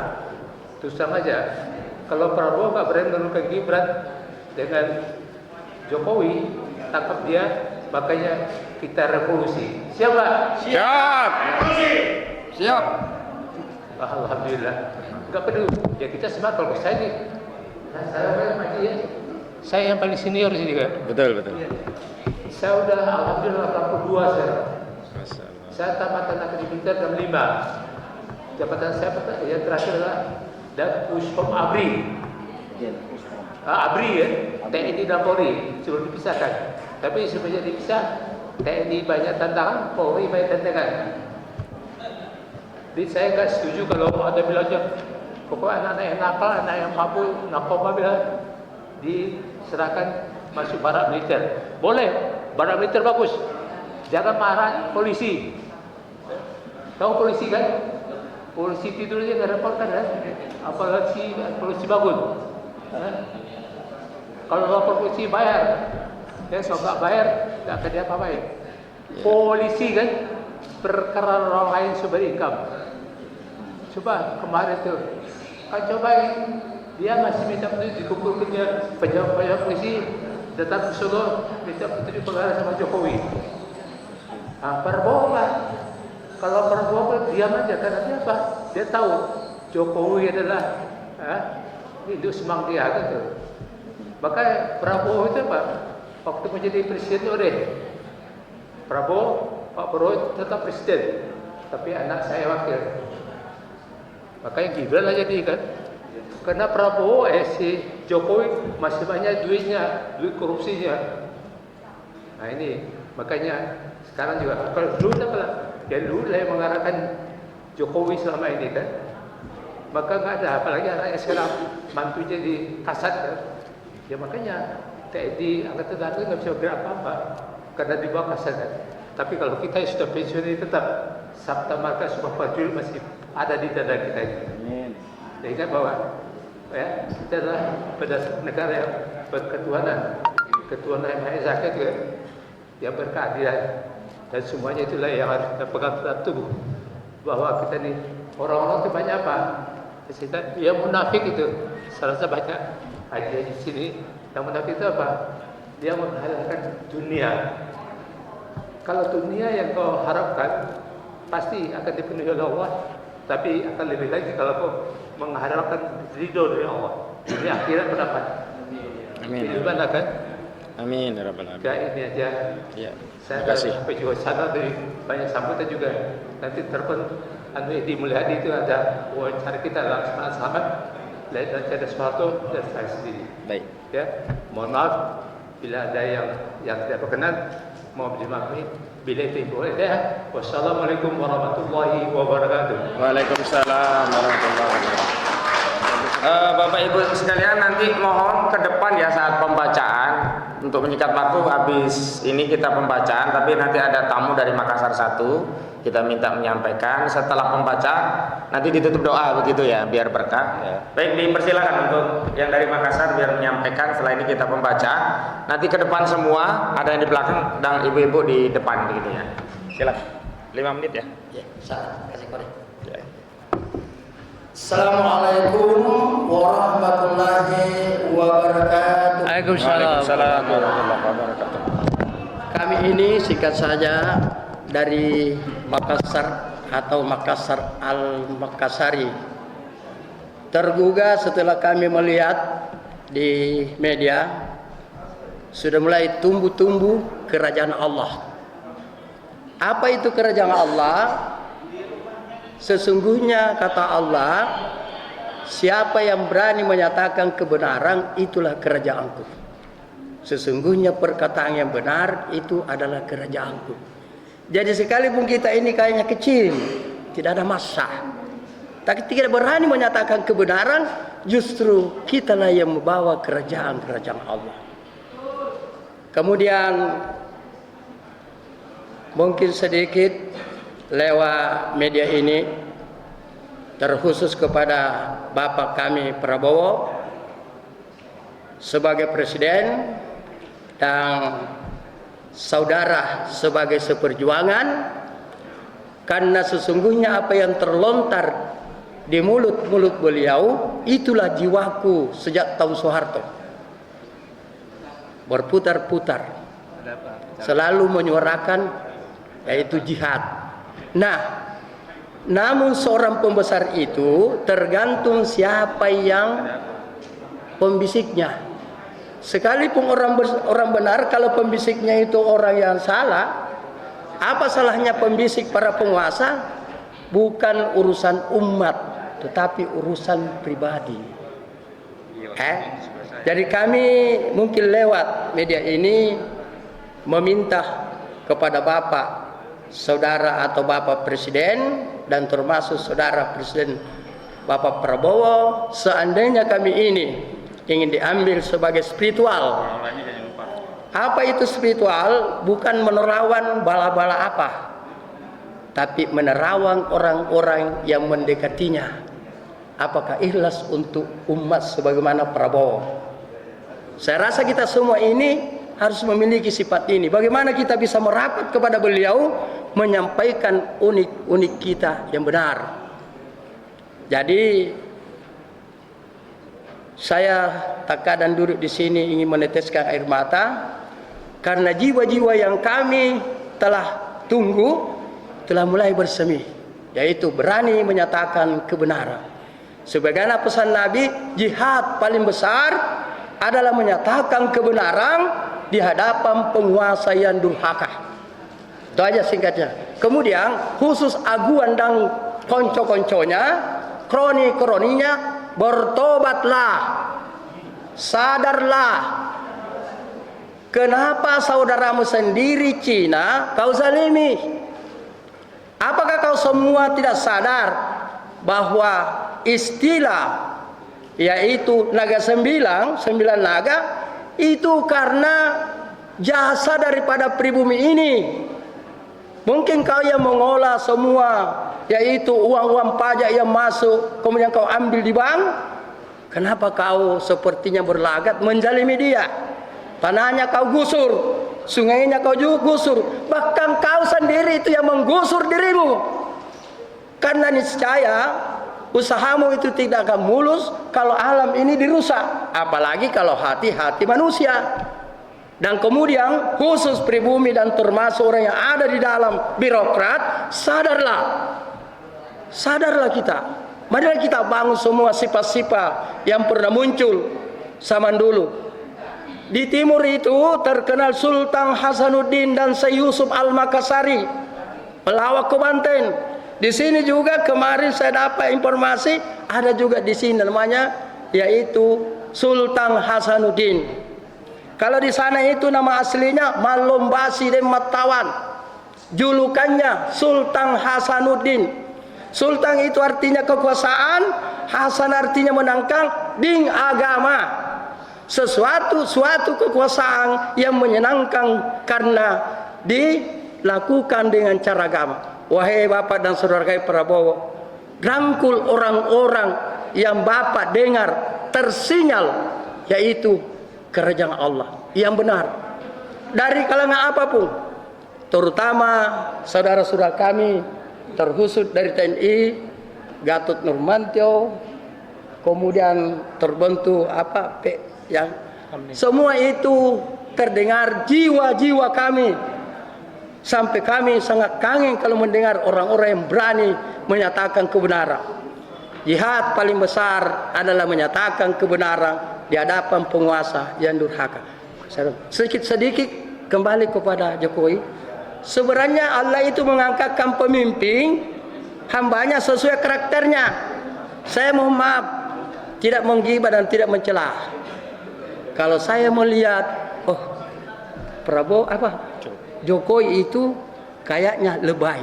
Terus sama aja. Kalau Prabowo nggak berani menurunkan Gibran dengan Jokowi, tangkap dia, makanya kita revolusi. Siap Pak? Siap. Siap. Alhamdulillah. Enggak perlu. Ya kita semangat kalau saya nih. Saya yang paling senior di sini kan. Betul, betul. Saya udah alhamdulillah 82 saya. Saya tamatan akademik jam 5. Jabatan saya yang terakhir adalah Puspom Abri. Abri ya, TNI dan Polri sudah dipisahkan. Tapi sebenarnya dipisah, TNI banyak tantangan, Polri banyak tantangan. Jadi saya nggak setuju kalau ada bilangnya, pokoknya anak-anak yang nakal, anak yang mabuk, narkoba bilang diserahkan masuk barak militer. Boleh, barak militer bagus. Jangan marah polisi. Tahu polisi kan? Polisi tidurnya nggak repot kan? Apalagi polisi bangun. Kalau lapor polisi bayar, ya kalau nggak bayar nggak akan diapa-apain. Polisi kan perkara orang lain sumber income. Coba kemarin tuh, kan cobain dia masih minta petunjuk dikumpulkannya pejabat polisi datang ke Solo minta petunjuk perkara sama Jokowi. Prabowo lah. Kalau Prabowo diam aja karena dia apa? Dia tahu Jokowi adalah hidup semang dia gitu. Maka Prabowo itu apa? Waktu menjadi presiden Pak Prabowo tetap presiden, tapi anak saya wakil. Makanya Gibran aja jadi kan. Karena Prabowo si Jokowi masih banyak duitnya, duit korupsinya. Nah ini makanya sekarang juga kalau dulu apa? Ya dulu lah yang mengarahkan Jokowi selama ini kan. Maka nggak ada, apalagi anaknya sekarang mantunya di kasat kan. Ya makanya TNI Angkatan Darat nggak bisa bergerak apa-apa karena di bawah kasat kan. Tapi kalau kita yang sudah pensiun ini tetap Sabta Marga Sumpah Prajurit masih ada di dada kita ini. Jadi kan bahwa ya kita adalah berdasar negara yang berketuhanan, ketuhanan yang Maha Esa juga yang berkeadilan dan semuanya itulah yang harus kita pegang dalam tubuh bahwa kita ini Orang-orang itu banyak apa? Dia munafik itu. Salah satu banyak aja di sini. Yang munafik itu apa? Dia menghalalkan dunia. Kalau dunia yang kau harapkan pasti akan dipenuhi oleh Allah. Tapi akan lebih lagi kalau kau mengharapkan ridho dari Allah. Ini akhirat berdapat. Amin. Gimana kan? Amin ya rabbal alamin. Ya ini aja. Ya. Saya Terima kasih. sampai juga sana dari banyak sambutan juga. Nanti di Mulyadi itu ada wawancara kita dalam semangat selamat. Nanti ada sesuatu dan saya sendiri. Baik. Ya, mohon maaf bila ada yang tidak berkenan, mohon dimaklumi. Bila itu boleh ya. Wassalamualaikum warahmatullahi wabarakatuh. Waalaikumsalam warahmatullahi wabarakatuh. Bapak Ibu sekalian, nanti mohon ke depan ya saat pembacaan. Untuk menyikat waktu, habis ini kita pembacaan, tapi nanti ada tamu dari Makassar 1, kita minta menyampaikan. Setelah pembaca nanti ditutup doa begitu ya, biar berkah. Baik, dipersilakan untuk yang dari Makassar biar menyampaikan. Setelah ini kita pembaca. Nanti ke depan semua, ada yang di belakang dan ibu-ibu di depan begitu ya. Silakan. 5 menit ya. Ya, saya kasih kode. Assalamualaikum warahmatullahi wabarakatuh. Waalaikumsalam warahmatullahi wabarakatuh. Kami ini singkat saja dari Makassar atau Makassar Al-Makassari. Tergugah setelah kami melihat di media sudah mulai tumbuh-tumbuh kerajaan Allah. Apa itu kerajaan Allah? Sesungguhnya kata Allah, siapa yang berani menyatakan kebenaran, itulah kerajaanku. Sesungguhnya perkataan yang benar itu adalah kerajaanku. Jadi sekalipun kita ini kayaknya kecil, tidak ada masalah, tapi tidak berani menyatakan kebenaran, justru kitalah yang membawa kerajaan Allah. Kemudian mungkin sedikit lewat media ini terkhusus kepada Bapak kami Prabowo sebagai presiden dan saudara sebagai seperjuangan, karena sesungguhnya apa yang terlontar di mulut-mulut beliau itulah jiwaku sejak tahun Soeharto, berputar-putar selalu menyuarakan yaitu jihad. Nah, namun seorang pembesar itu tergantung siapa yang pembisiknya. Sekalipun orang benar, kalau pembisiknya itu orang yang salah, apa salahnya pembisik para penguasa? Bukan urusan umat, tetapi urusan pribadi. Jadi kami mungkin lewat media ini meminta kepada Bapak Saudara atau Bapak Presiden dan termasuk Saudara Presiden Bapak Prabowo, seandainya kami ini ingin diambil sebagai spiritual. Apa itu spiritual? Bukan menerawang bala-bala apa, tapi menerawang orang-orang yang mendekatinya. Apakah ikhlas untuk umat sebagaimana Prabowo? Saya rasa kita semua ini harus memiliki sifat ini. Bagaimana kita bisa merapat kepada beliau, menyampaikan unik-unik kita yang benar. Jadi saya tak kadang duduk di sini ingin meneteskan air mata, karena jiwa-jiwa yang kami telah tunggu telah mulai bersemi, yaitu berani menyatakan kebenaran. Sebagaimana pesan Nabi, jihad paling besar adalah menyatakan kebenaran di hadapan penguasa yang durhaka. Itu aja singkatnya. Kemudian khusus aguan dan konco-konconya, kroni-kroninya, bertobatlah, sadarlah. Kenapa saudaramu sendiri Cina kau zalimi? Apakah kau semua tidak sadar bahwa istilah yaitu naga sembilan naga itu karena jasa daripada pribumi ini? Mungkin kau yang mengolah semua, yaitu uang-uang pajak yang masuk, kemudian kau ambil di bank. Kenapa kau sepertinya berlagat menzalimi dia? Tanahnya kau gusur, sungainya kau juga gusur, bahkan kau sendiri itu yang menggusur dirimu. Karena niscaya usahamu itu tidak akan mulus kalau alam ini dirusak, apalagi kalau hati-hati manusia. Dan kemudian khusus pribumi dan termasuk orang yang ada di dalam birokrat, sadarlah kita. Marilah kita bangun semua sifat-sifat yang pernah muncul zaman dulu. Di timur itu terkenal Sultan Hasanuddin dan Syekh Yusuf Al-Makassari, pelawak ke Banten. Di sini juga kemarin saya dapat informasi ada juga di sini namanya yaitu Sultan Hasanuddin. Kalau di sana itu nama aslinya Malombasi dan Matawan. Julukannya Sultan Hasanuddin. Sultan itu artinya kekuasaan, Hasan artinya menangkal, din agama. Suatu kekuasaan yang menyenangkan karena dilakukan dengan cara agama. Wahai Bapak dan Saudara kami Prabowo, rangkul orang-orang yang Bapak dengar tersinyal, yaitu kerajaan Allah yang benar dari kalangan apapun, terutama saudara-saudara kami terkhusus dari TNI, Gatot Nurmantio, kemudian terbentuk yang semua itu terdengar jiwa-jiwa kami, sampai kami sangat kangen kalau mendengar orang-orang yang berani menyatakan kebenaran. Jihad paling besar adalah menyatakan kebenaran di hadapan penguasa yang durhaka. Sedikit-sedikit kembali kepada Jokowi. Sebenarnya Allah itu mengangkatkan pemimpin hambanya sesuai karakternya. Saya mohon maaf, tidak menggibah dan tidak mencela. Kalau saya melihat, Jokowi itu kayaknya lebay.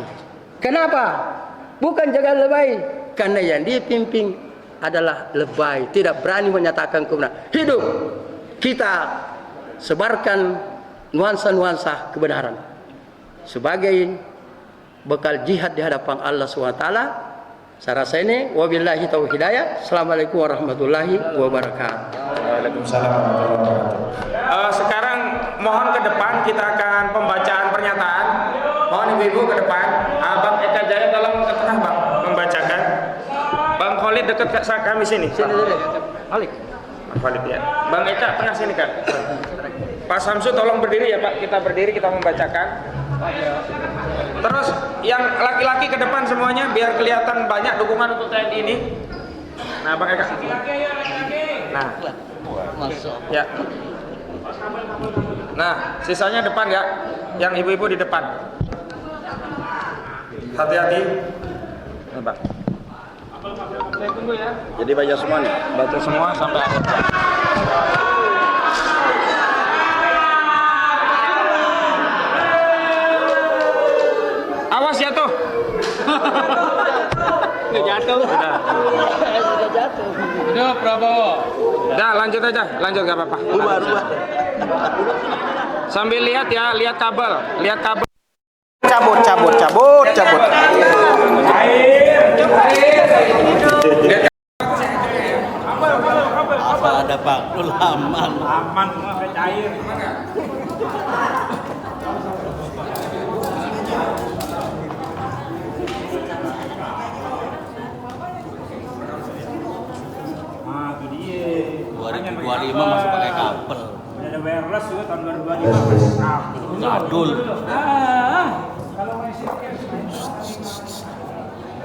Kenapa? Bukan jangan lebay, karena yang dia pimpin adalah lebay, tidak berani menyatakan kebenaran. Hidup kita sebarkan nuansa-nuansa kebenaran sebagai bekal jihad di hadapan Allah SWT. Saya rasa ini wabillahi taufiq hidayah. Assalamualaikum warahmatullahi wabarakatuh. Waalaikumsalam warahmatullahi wabarakatuh. Sekarang mohon ke depan kita akan pembacaan pernyataan. Mohon ibu-ibu ke depan. Bang Eka Jaya tolong ke tengah Bang membacakan. Bang Khalid dekat kami sini. Sini dulu. Khalid. Bang Khalid ya. Bang Eka tengah sini kan. Pak Samsu tolong berdiri ya Pak. Kita berdiri kita membacakan. Terus yang laki-laki ke depan semuanya biar kelihatan banyak dukungan untuk TNI ini. Nah, Bang Eka. Nah. Ya. Nah, sisanya depan ya. Yang ibu-ibu di depan. Hati-hati. Nih, Bang. Saya tunggu ya. Jadi baca semua nih. Baca semua sampai akhir. Awas jatuh. Nggak jatuh. Sudah jatuh. Udah Prabowo. Udah lanjut aja, lanjut gak apa-apa. Ubah. Sambil lihat ya, lihat kabel. Cabut. Apa ada Pak? Aman semua cair. Nah, itu dia. 2025 masih pakai kabel. Ada wireless juga tahun 2025. Jadul. Kalau masih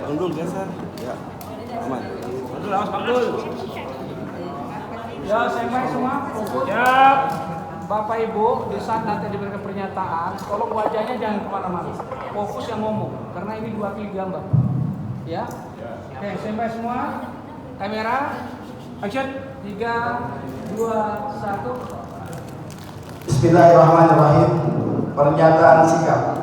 Tundul geser. Ya. Aman. Abdul. Ya, saya semua. Ya. Bapak Ibu di saat nanti diberikan pernyataan, tolong wajahnya jangan kemana-mana, fokus yang ngomong, karena ini 2 kali gambar, ya. Oke, standby semua, kamera, action, 3, 2, 1. Bismillahirrahmanirrahim. Pernyataan sikap.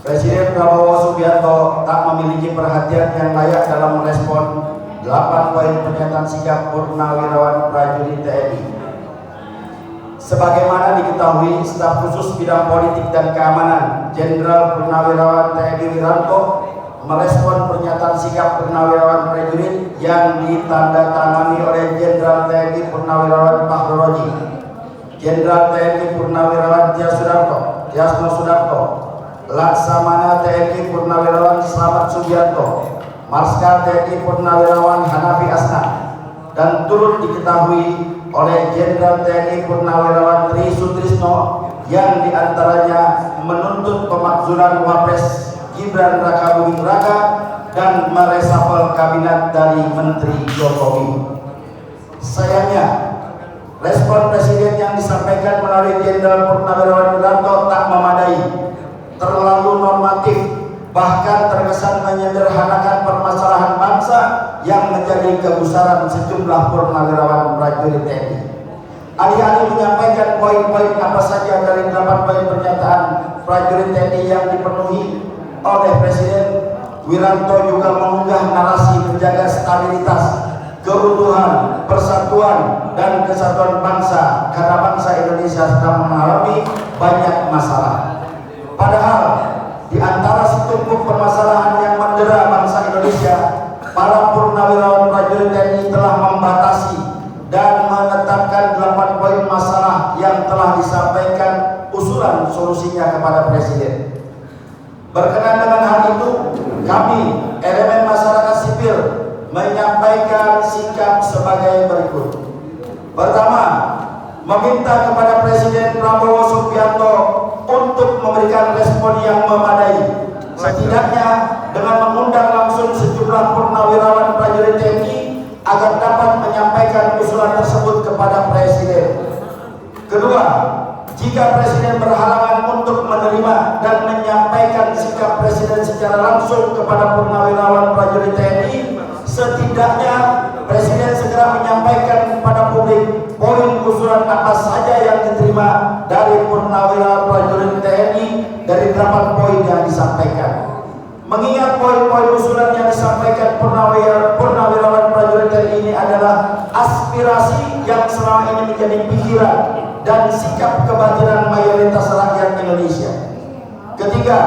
Presiden Prabowo Subianto tak memiliki perhatian yang layak dalam merespon 8 poin pernyataan sikap Purnawirawan Prajurit TNI. Sebagaimana diketahui, staf khusus bidang politik dan keamanan Jenderal Purnawirawan TNI Wiranto merespon pernyataan sikap Purnawirawan Prajurit yang ditandatangani oleh Jenderal TNI Purnawirawan Fakhruroji, Jenderal TNI Purnawirawan Tiasno Sudarto, Laksamana TNI Purnawirawan Slamet Subianto, Marskal TNI Purnawirawan Hanafi Asna, dan turut diketahui oleh Jenderal TNI Purnawirawan Tri Sutrisno yang diantaranya menuntut pemakzulan Wapres Gibran Rakabuming Raka dan meresapel kabinet dari Menteri Jokowi. Sayangnya, respon Presiden yang disampaikan melalui Jenderal Purnawirawan Wiranto tak memadai, terlalu normatif, bahkan terkesan menyederhanakan permasalahan bangsa yang menjadi kegusaran sejumlah purnawirawan prajurit TNI. Alih-alih menyampaikan poin-poin apa saja dari 8 poin pernyataan prajurit TNI yang dipenuhi oleh Presiden, Wiranto juga mengunggah narasi menjaga stabilitas, keutuhan, persatuan, dan kesatuan bangsa karena bangsa Indonesia sedang mengalami banyak masalah. Padahal di antara setumpuk permasalahan yang mendera bangsa Indonesia, para purnawirawan prajurit TNI telah membatasi dan menetapkan 8 poin masalah yang telah disampaikan usulan solusinya kepada Presiden. Berkenaan dengan hal itu, kami, elemen masyarakat sipil, menyampaikan sikap sebagai berikut. Pertama, meminta kepada Presiden Prabowo Subianto untuk memberikan respon yang memadai, setidaknya dengan mengundang langsung sejumlah purnawirawan prajurit TNI agar dapat menyampaikan usulan tersebut kepada Presiden. Kedua, jika Presiden berhalangan untuk menerima dan menyampaikan sikap Presiden secara langsung kepada purnawirawan prajurit TNI, setidaknya Presiden segera menyampaikan kepada publik poin usulan apa saja yang diterima dari purnawirawan prajurit TNI dari 8 poin yang disampaikan. Mengingat poin-poin usulan yang disampaikan purnawirawan prajurit TNI ini adalah aspirasi yang selama ini menjadi pikiran dan sikap kebatinan mayoritas rakyat Indonesia. Ketiga,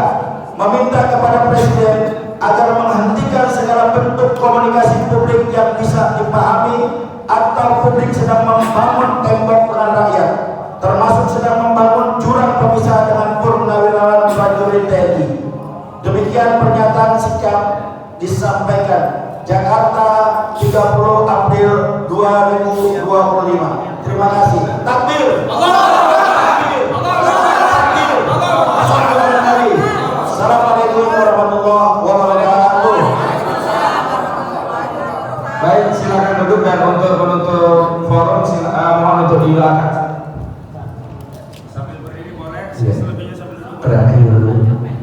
meminta kepada Presiden agar menghentikan segala bentuk komunikasi publik yang bisa dipahami atau publik sedang membangun tembok dengan rakyat, termasuk sedang membangun jurang pemisah dengan purnawirawan prajurit TNI. Demikian pernyataan sikap disampaikan Jakarta 30 April 2025. Terima kasih. Takbir. Takbir. Takbir. Assalamualaikum warahmatullahi wabarakatuh. Baik, silakan duduk dan untuk menutup forum mohon untuk di belakang. Sambil berdiri boleh, selebihnya sambil duduk. Terakhir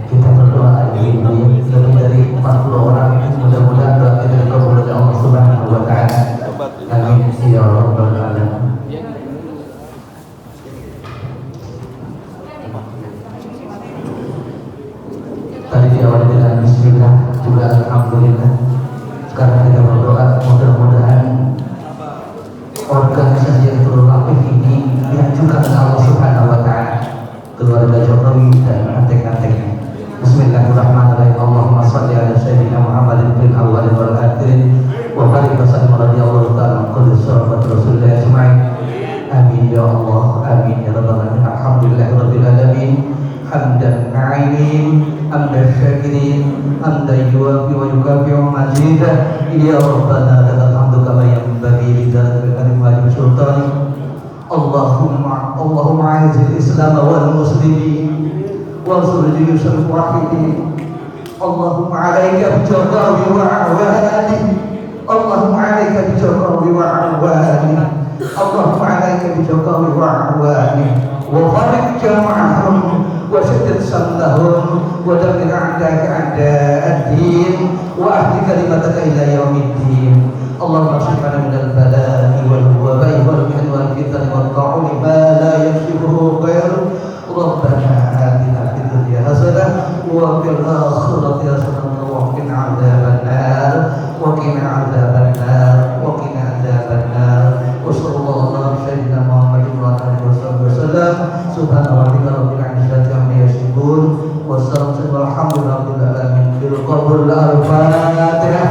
kita berdoa ini lebih dari 40 orang, mudah-mudahan doa kita dikabul oleh Allah Subhanahu wa taala. Amin ya rabbal alamin. Tadi diawali dengan bismillah, juga alhamdulillah. Sekarang kita berdoa mudah-mudahan organisasi yang terlalu ini diajukan oleh Allah Subhanahu wa taala, keluarga Jokowi dan antek-anteknya. Bismillahirrahmanirrahim. Allahumma shalli ala sayyidina Muhammadin fil awwalin wal akhirin wa barik wa sallim radhiyallahu ta'ala qudus sahabat Rasulullah ajma'in. Amin ya Allah, amin ya rabbal alamin. Alhamdulillahirabbil alamin. Hamdan na'imin, hamdan syakirin, hamdan yuwafi wa yukafi'u majidah. Ya Rabbana lakal hamdu kama yanbaghi li dzalatil karim wa li sultani. Allahumma a'izil Islam wal muslimin wansur juyushal muwahhidin. Allahumma 'alaika bi Jokowi wa awalihi. Allahumma 'alaika bi Jokowi wa awalihi. Allahumma 'alaika bi Jokowi wa awalihi. Wa farik jama'ahum wa shaddid samlahum wa damir 'adaka 'ada'ad-din wa ahdi kalimataka ila yaumiddin. Allahumma shfina minal bala'i wal waba'i wal mihni wal fitani wal ta'uni ma la yakshifuhu ghairuk. Rabbana atina fid dunya hasanah wa fil akhirati hasanah wa qina adzabannar wa qina adzabannar wa qina adzabannar. Wa sallallahu ala sayyidina Muhammadin wa alihi wasallam. Subhana rabbika rabbil izzati amma yasifun wa salamun alhamdulillahi rabbil alamin. Bil qabul al-fatihah.